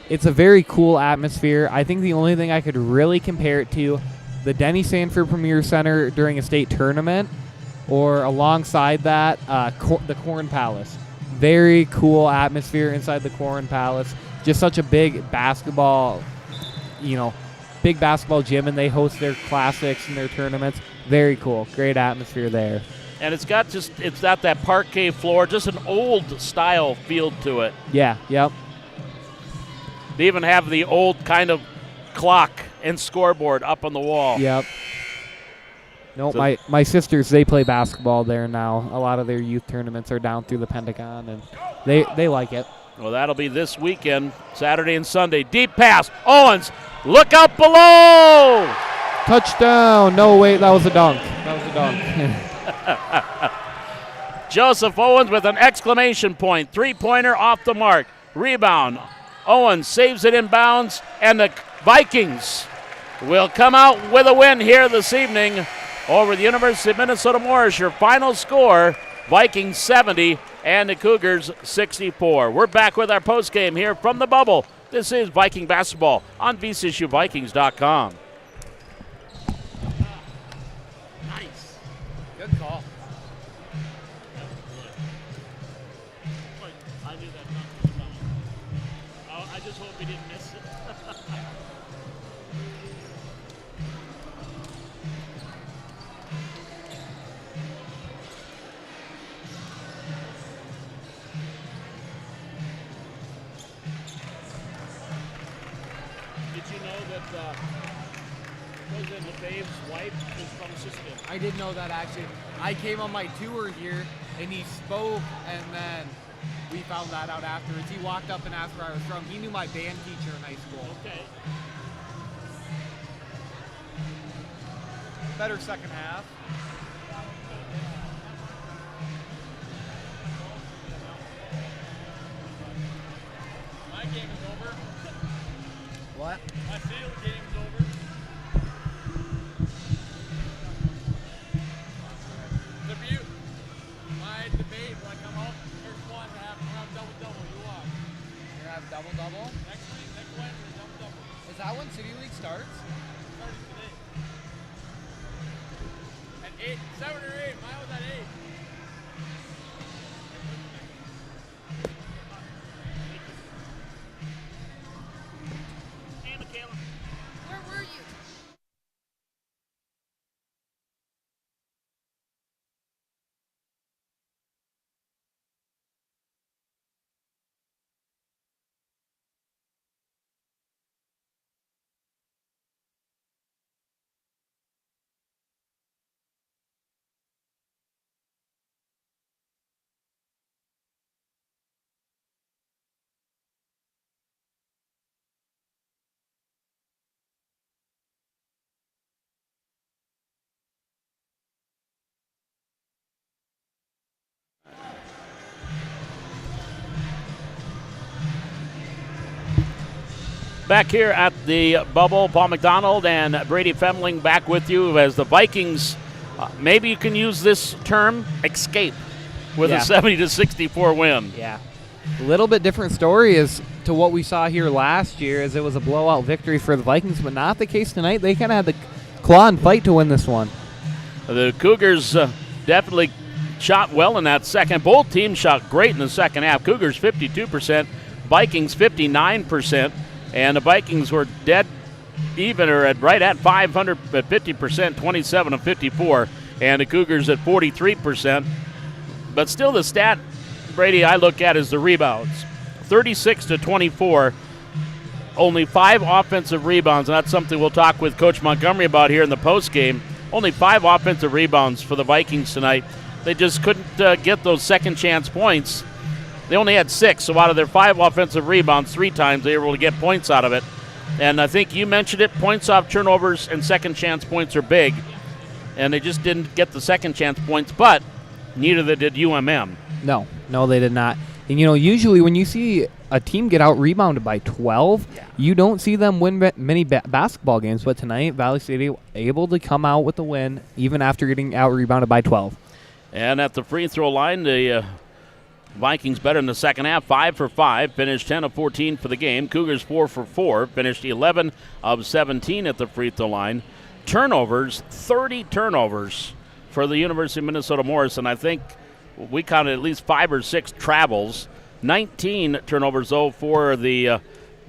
It's a very cool atmosphere. I think the only thing I could really compare it to, the Denny Sanford Premier Center during a state tournament, or alongside that, the Corn Palace. Very cool atmosphere inside the Corn Palace. Just such a big basketball, big basketball gym, and they host their classics and their tournaments. Very cool. Great atmosphere there. And it's got that parquet floor, just an old style feel to it. Yeah, yep. They even have the old kind of clock and scoreboard up on the wall. Yep. No, my sisters, they play basketball there now. A lot of their youth tournaments are down through the Pentagon, and they like it. Well, that'll be this weekend, Saturday and Sunday. Deep pass. Owens, look out below. Touchdown. No, wait, that was a dunk. Joseph Owens with an exclamation point. Three-pointer off the mark. Rebound. Owens saves it in bounds, and the Vikings will come out with a win here this evening over the University of Minnesota Morris. Your final score, Vikings 70 and the Cougars 64. We're back with our postgame here from the bubble. This is Viking basketball on VCSUVikings.com. Nice. Good call. I knew that not was coming. Oh, I just hope he didn't miss it. Did you know that President LeFave's wife is from Sicily? I did know that, actually. I came on my tour here, and he spoke, and then we found that out afterwards. He walked up and asked where I was from. He knew my band teacher in high school. Okay. Better second half. My game is over. What? My field game is over. The view. My debate when I come home, first one to have double-double. You want? You have double-double? Next week, next Wednesday, double-double. Is that when City League starts? Starting today. At 8, 7 or 8. Mine was at 8. Hey, Michaela. Where were you? Back here at the bubble, Paul McDonald and Brady Femling back with you as the Vikings, maybe you can use this term, escape with a 70-64 win. Yeah. A little bit different story as to what we saw here last year, as it was a blowout victory for the Vikings, but not the case tonight. They kind of had the claw and fight to win this one. The Cougars definitely shot well in that second. Both teams shot great in the second half. Cougars 52%, Vikings 59%, and the Vikings were dead even or right at 500 at 50%, 27 of 54, and the Cougars at 43%. But still the stat, Brady, I look at is the rebounds. 36-24, only 5 offensive rebounds, and that's something we'll talk with Coach Montgomery about here in the postgame. Only 5 offensive rebounds for the Vikings tonight. They just couldn't get those second chance points. They only had 6, so out of their 5 offensive rebounds, 3 times they were able to get points out of it. And I think you mentioned it, points off turnovers and second chance points are big. And they just didn't get the second chance points, but neither did UMM. No, they did not. And, usually when you see a team get out-rebounded by 12, you don't see them win many basketball games. But tonight, Valley City able to come out with the win even after getting out-rebounded by 12. And at the free throw line, the Vikings better in the second half, 5 for 5, finished 10 of 14 for the game. Cougars 4 for 4, finished 11 of 17 at the free throw line. Turnovers, 30 turnovers for the University of Minnesota Morris, and I think we counted at least 5 or 6 travels. 19 turnovers, though, for the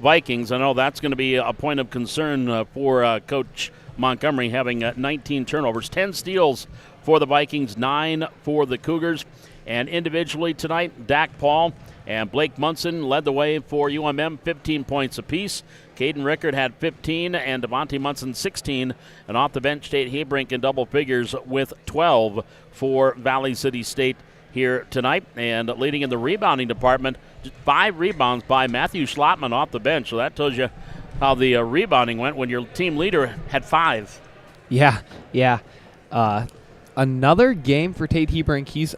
Vikings. I know that's going to be a point of concern for Coach Montgomery, having 19 turnovers. 10 steals for the Vikings, 9 for the Cougars. And individually tonight, Dak Paul and Blake Munson led the way for UMM, 15 points apiece. Caden Rickard had 15 and Devontae Munson 16. And off the bench, Tate Haybrink in double figures with 12 for Valley City State here tonight. And leading in the rebounding department, just 5 rebounds by Matthew Schlottman off the bench. So that tells you how the rebounding went when your team leader had 5. Yeah. Another game for Tate Haybrink. He's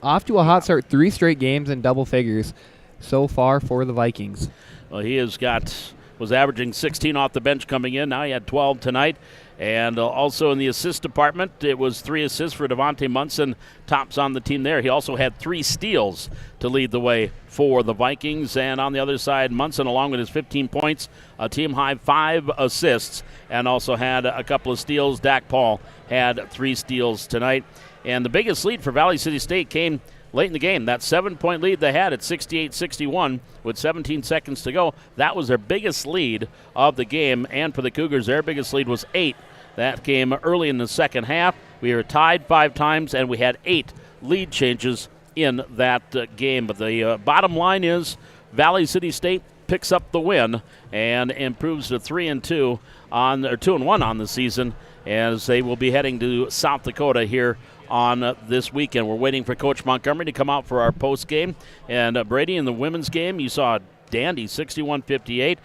off to a hot start, 3 straight games in double figures so far for the Vikings. Well, he was averaging 16 off the bench coming in. Now he had 12 tonight. And also in the assist department, it was 3 assists for Devontae Munson, tops on the team there. He also had 3 steals to lead the way for the Vikings. And on the other side, Munson, along with his 15 points, a team high 5 assists, and also had a couple of steals. Dak Paul had 3 steals tonight. And the biggest lead for Valley City State came late in the game. That 7-point lead they had at 68-61 with 17 seconds to go. That was their biggest lead of the game. And for the Cougars, their biggest lead was 8. That came early in the second half. We were tied 5 times, and we had 8 lead changes in that game. But the bottom line is Valley City State picks up the win and improves to 3-2 on, or 2-1 on the season, as they will be heading to South Dakota here on this weekend. We're waiting for Coach Montgomery to come out for our post game. And Brady, in the women's game, you saw dandy 61-58.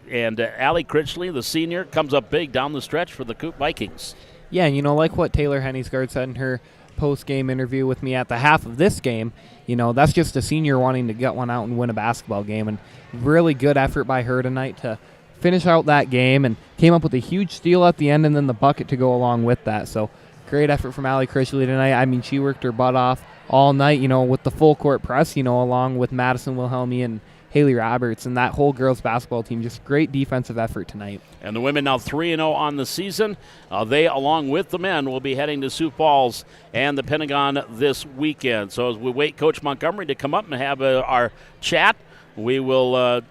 And Allie Critchley, the senior, comes up big down the stretch for the Vikings. Yeah, like what Taylor Henningsgaard said in her post-game interview with me at the half of this game, that's just a senior wanting to get one out and win a basketball game. And really good effort by her tonight to finish out that game, and came up with a huge steal at the end and then the bucket to go along with that. So great effort from Allie Critchley tonight. I mean, she worked her butt off all night, with the full court press, along with Madison Wilhelmi and Haley Roberts and that whole girls basketball team. Just great defensive effort tonight. And the women now 3-0 on the season. They, along with the men, will be heading to Sioux Falls and the Pentagon this weekend. So as we wait Coach Montgomery to come up and have our chat, we will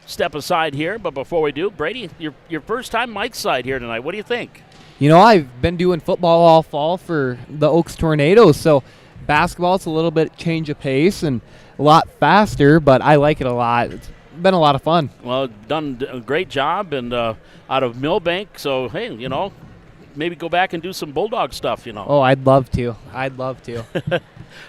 step aside here. But before we do, Brady, your first time Mike's side here tonight. What do you think? I've been doing football all fall for the Oaks Tornadoes, so basketball, it's a little bit change of pace and a lot faster, but I like it a lot. It's been a lot of fun. Well, done a great job, and out of Millbank, so, hey, maybe go back and do some Bulldog stuff, Oh, I'd love to.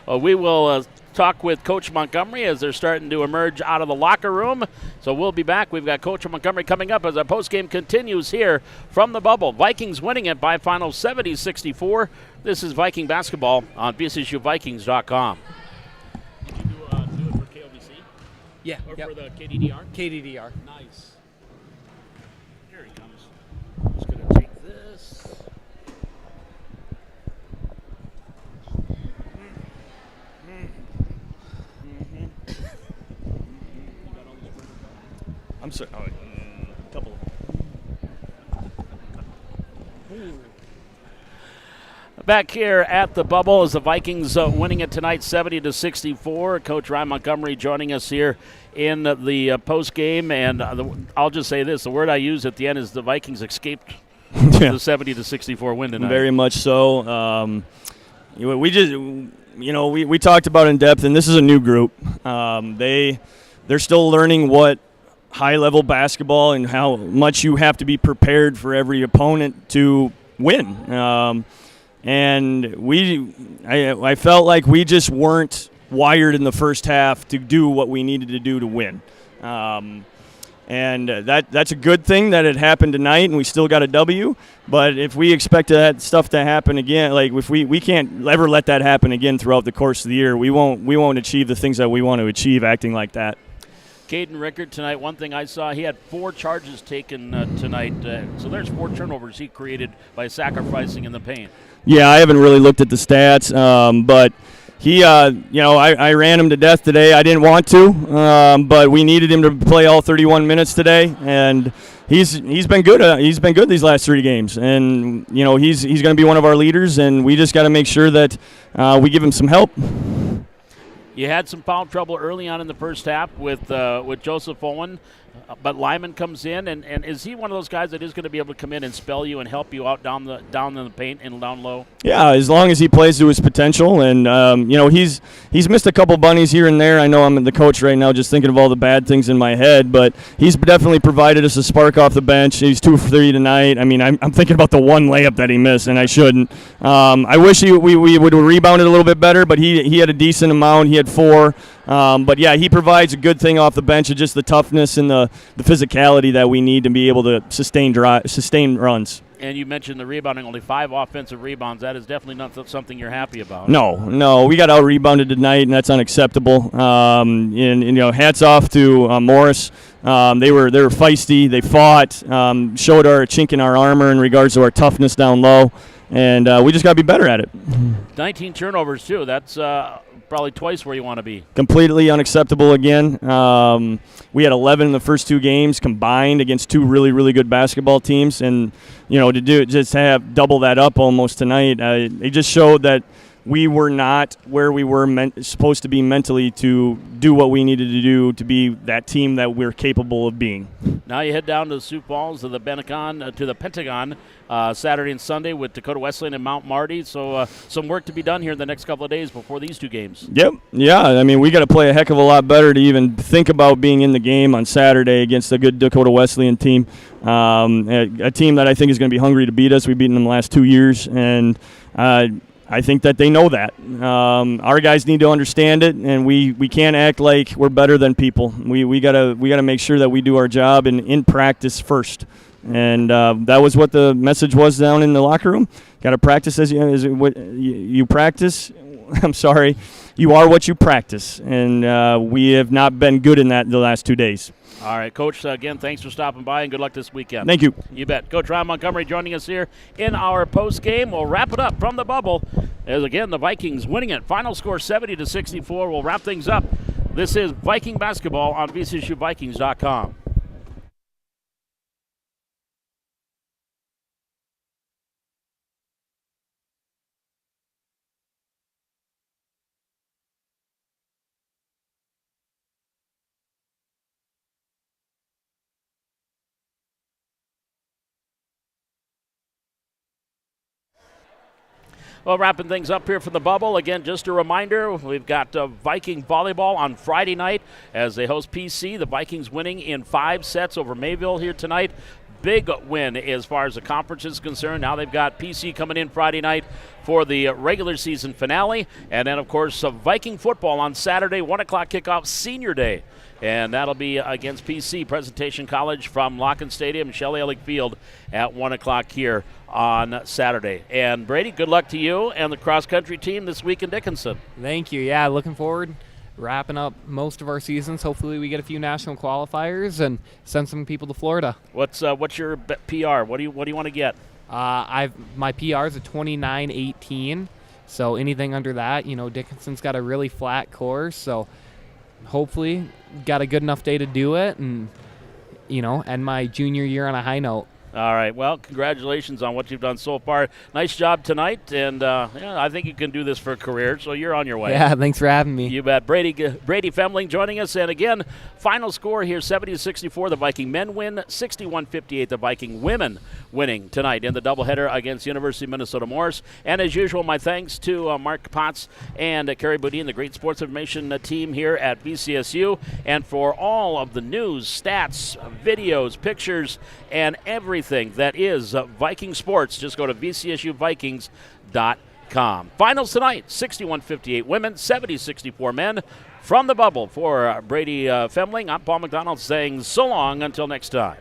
Well, we will talk with Coach Montgomery as they're starting to emerge out of the locker room. So we'll be back. We've got Coach Montgomery coming up as our postgame continues here from the bubble. Vikings winning it by final 70-64. This is Viking basketball on VSSUVikings.com. Yeah. Or Yep. for the KDDR? KDDR. Nice. Here he comes. Just going to take this. I'm sorry. Oh, a couple. Back here at the bubble as the Vikings winning it tonight 70-64. Coach Ryan Montgomery joining us here in the post game. And I'll just say this. The word I use at the end is the Vikings escaped the 70-64 win tonight. Very much so. We just, we talked about in depth, and this is a new group. They're still learning what high-level basketball and how much you have to be prepared for every opponent to win. And I felt like we just weren't wired in the first half to do what we needed to do to win. And that's a good thing that it happened tonight, and we still got a W. But if we expect that stuff to happen again, like if we can't ever let that happen again throughout the course of the year, we won't achieve the things that we want to achieve acting like that. Caden Rickard tonight, one thing I saw, he had 4 charges taken tonight. So there's 4 turnovers he created by sacrificing in the paint. Yeah, I haven't really looked at the stats, but he, I ran him to death today. I didn't want to, but we needed him to play all 31 minutes today, and he's been good. He's been good these last 3 games, and he's going to be one of our leaders, and we just got to make sure that we give him some help. You had some foul trouble early on in the first half with Joseph Owen, but Lyman comes in, and is he one of those guys that is going to be able to come in and spell you and help you out down in the paint and down low? Yeah, as long as he plays to his potential, and he's missed a couple bunnies here and there. I know I'm the coach right now, just thinking of all the bad things in my head, but he's definitely provided us a spark off the bench. He's 2 for 3 tonight. I mean, I'm thinking about the one layup that he missed, and I shouldn't. I wish we would have rebounded a little bit better, but he had a decent amount. He had 4. But yeah, he provides a good thing off the bench of just the toughness and the physicality that we need to be able to sustain runs. And you mentioned the rebounding, only 5 offensive rebounds. That is definitely not something you're happy about. No, we got out-rebounded tonight, and that's unacceptable. Hats off to Morris. They were feisty. They fought, showed our chink in our armor in regards to our toughness down low, and we just got to be better at it. 19 turnovers, too. That's probably twice where you want to be. Completely unacceptable again. We had 11 in the first 2 games combined against 2 really, really good basketball teams, and to have double that up almost tonight, it just showed that we were not where we were supposed to be mentally to do what we needed to do to be that team that we're capable of being. Now you head down to the Sioux Falls, to the Pentagon, Saturday and Sunday with Dakota Wesleyan and Mount Marty. So some work to be done here in the next couple of days before these 2 games. Yep. Yeah, I mean, we got to play a heck of a lot better to even think about being in the game on Saturday against a good Dakota Wesleyan team, a team that I think is going to be hungry to beat us. We've beaten them the last 2 years, and I think that they know that. Our guys need to understand it, and we can't act like we're better than people. We gotta make sure that we do our job in practice first. And that was what the message was down in the locker room. Got to practice as you practice. I'm sorry, you are what you practice, and we have not been good in that the last 2 days. All right, Coach, again, thanks for stopping by, and good luck this weekend. Thank you. You bet. Coach Ryan Montgomery joining us here in our post game. We'll wrap it up from the bubble as, again, the Vikings winning it. Final score 70-64. We'll wrap things up. This is Viking basketball on VCSUVikings.com. Well, wrapping things up here for the bubble. Again, just a reminder, we've got Viking volleyball on Friday night as they host PC. The Vikings winning in 5 sets over Mayville here tonight. Big win as far as the conference is concerned. Now they've got PC coming in Friday night for the regular season finale. And then, of course, Viking football on Saturday, 1 o'clock kickoff, senior day. And that'll be against PC, Presentation College from Locken Stadium, Shelley Ellick Field at 1 o'clock here on Saturday. And Brady, good luck to you and the cross-country team this week in Dickinson. Thank you. Yeah, looking forward. wrapping up most of our seasons. Hopefully we get a few national qualifiers and send some people to Florida. What's your PR? What do you want to get? My PR is a 29.18, so anything under that, Dickinson's got a really flat course, so hopefully got a good enough day to do it and, end my junior year on a high note. All right. Well, congratulations on what you've done so far. Nice job tonight, and I think you can do this for a career, so you're on your way. Yeah, thanks for having me. You bet. Brady Femling joining us, and again, final score here, 70-64. The Viking men win, 61-58. The Viking women winning tonight in the doubleheader against University of Minnesota Morris. And as usual, my thanks to Mark Potts and Carrie Boudin, the great sports information team here at VCSU, and for all of the news, stats, videos, pictures, and everything that is Viking sports. Just go to vcsuvikings.com. Finals tonight, 61-58 women, 70-64 men. From the bubble for Brady Femling, I'm Paul McDonald saying so long until next time.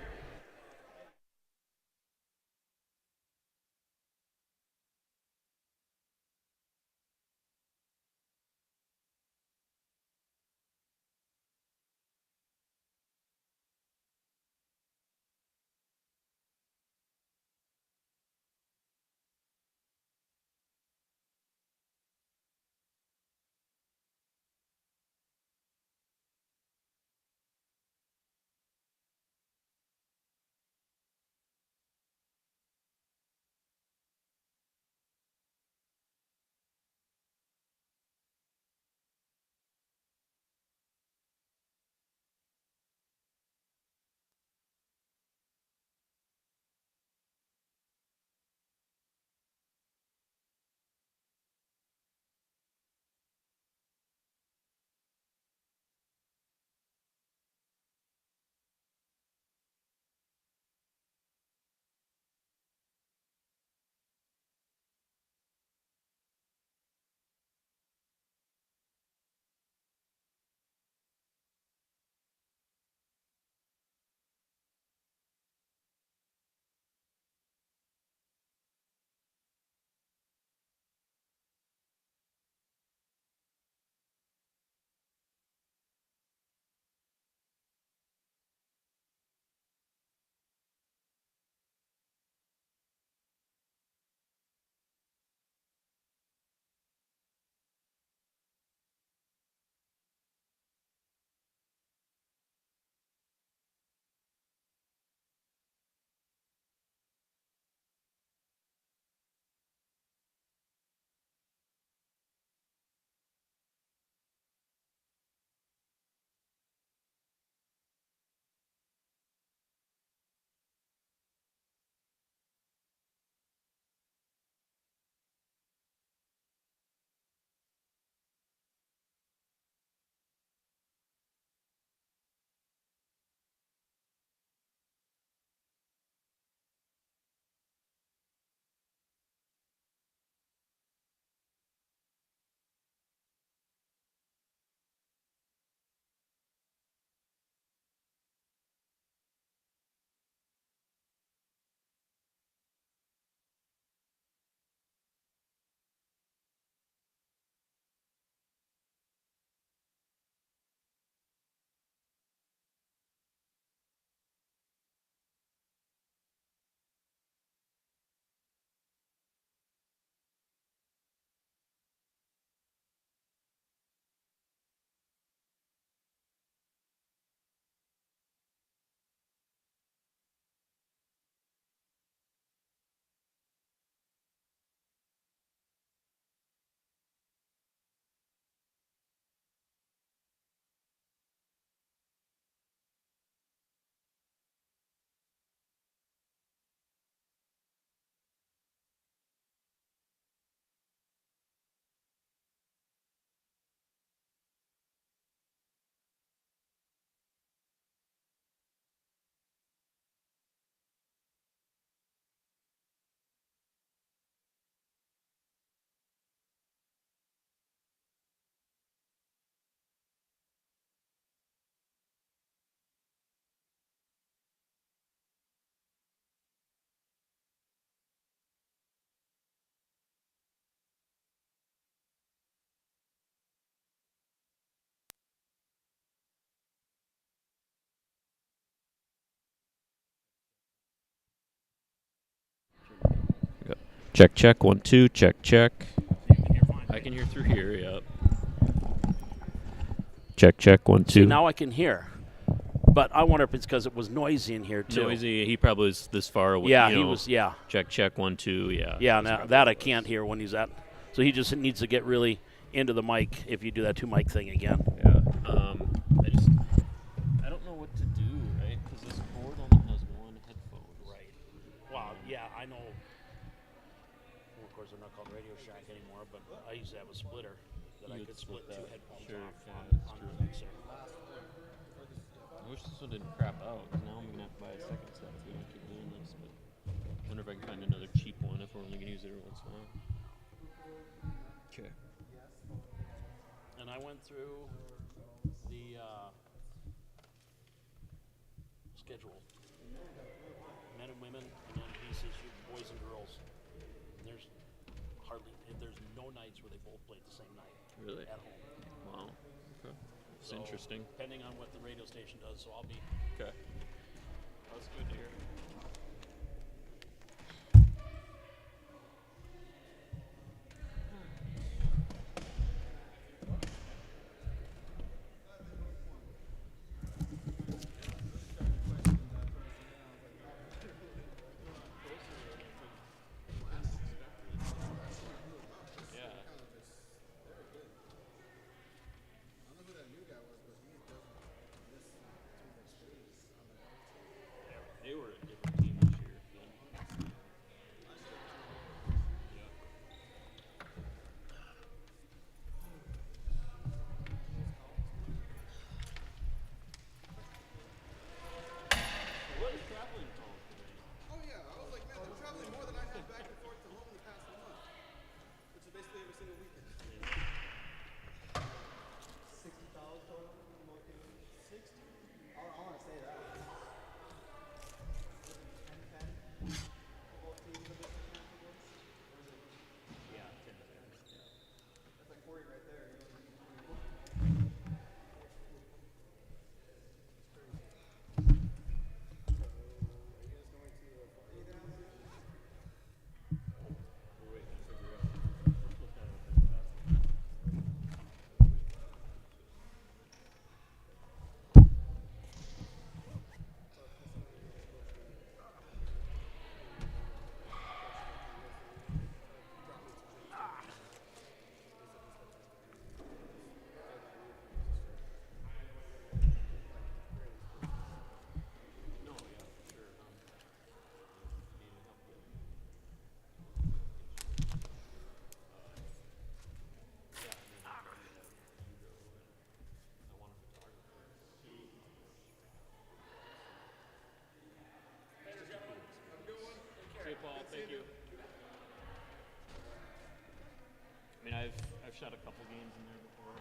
Check, check, 1, 2, check, check. I can hear through here, yep. Check, check, 1, 2. See, now I can hear. But I wonder if it's because it was noisy in here, too. Noisy, he probably was this far away. Yeah, you he know. was, yeah. Check, check, 1, 2, yeah. Yeah, now that I can't hear when he's at. So he just needs to get really into the mic if you do that 2-mic thing again. Yeah. I don't know what to do, right? Because this board only has one headphone. Right. Wow, yeah, I know. Well, of course, they're not called Radio Shack anymore, but I used to have a splitter that I could split 2 headphones Sure, off yeah, on that's the true. mixer. I wish this one didn't crap out, because now I'm going to have to buy a second set if we don't keep doing this. But I wonder if I can find another cheap one if we're only going to use it every once in a while. Okay. And I went through the schedule. Men and women, and then pieces, boys and girls. And there's no nights where they both play the same night. Really? At home. Wow. Okay. It's So, interesting. Depending on what the radio station does, so I'll be. Okay. That's good to hear. They were a different team this year. Then. What is traveling called today? Oh yeah, I was like, man, they're traveling more than I have back and forth to home in the past month, which is basically every single weekend. 60,000 total, more than 60. I want to say that. 10, 10. Both teams of this Yeah, 10 to 10. That's like 40 right there. You know? See you, Paul. Thank you. I mean, I've shot a couple games in there before.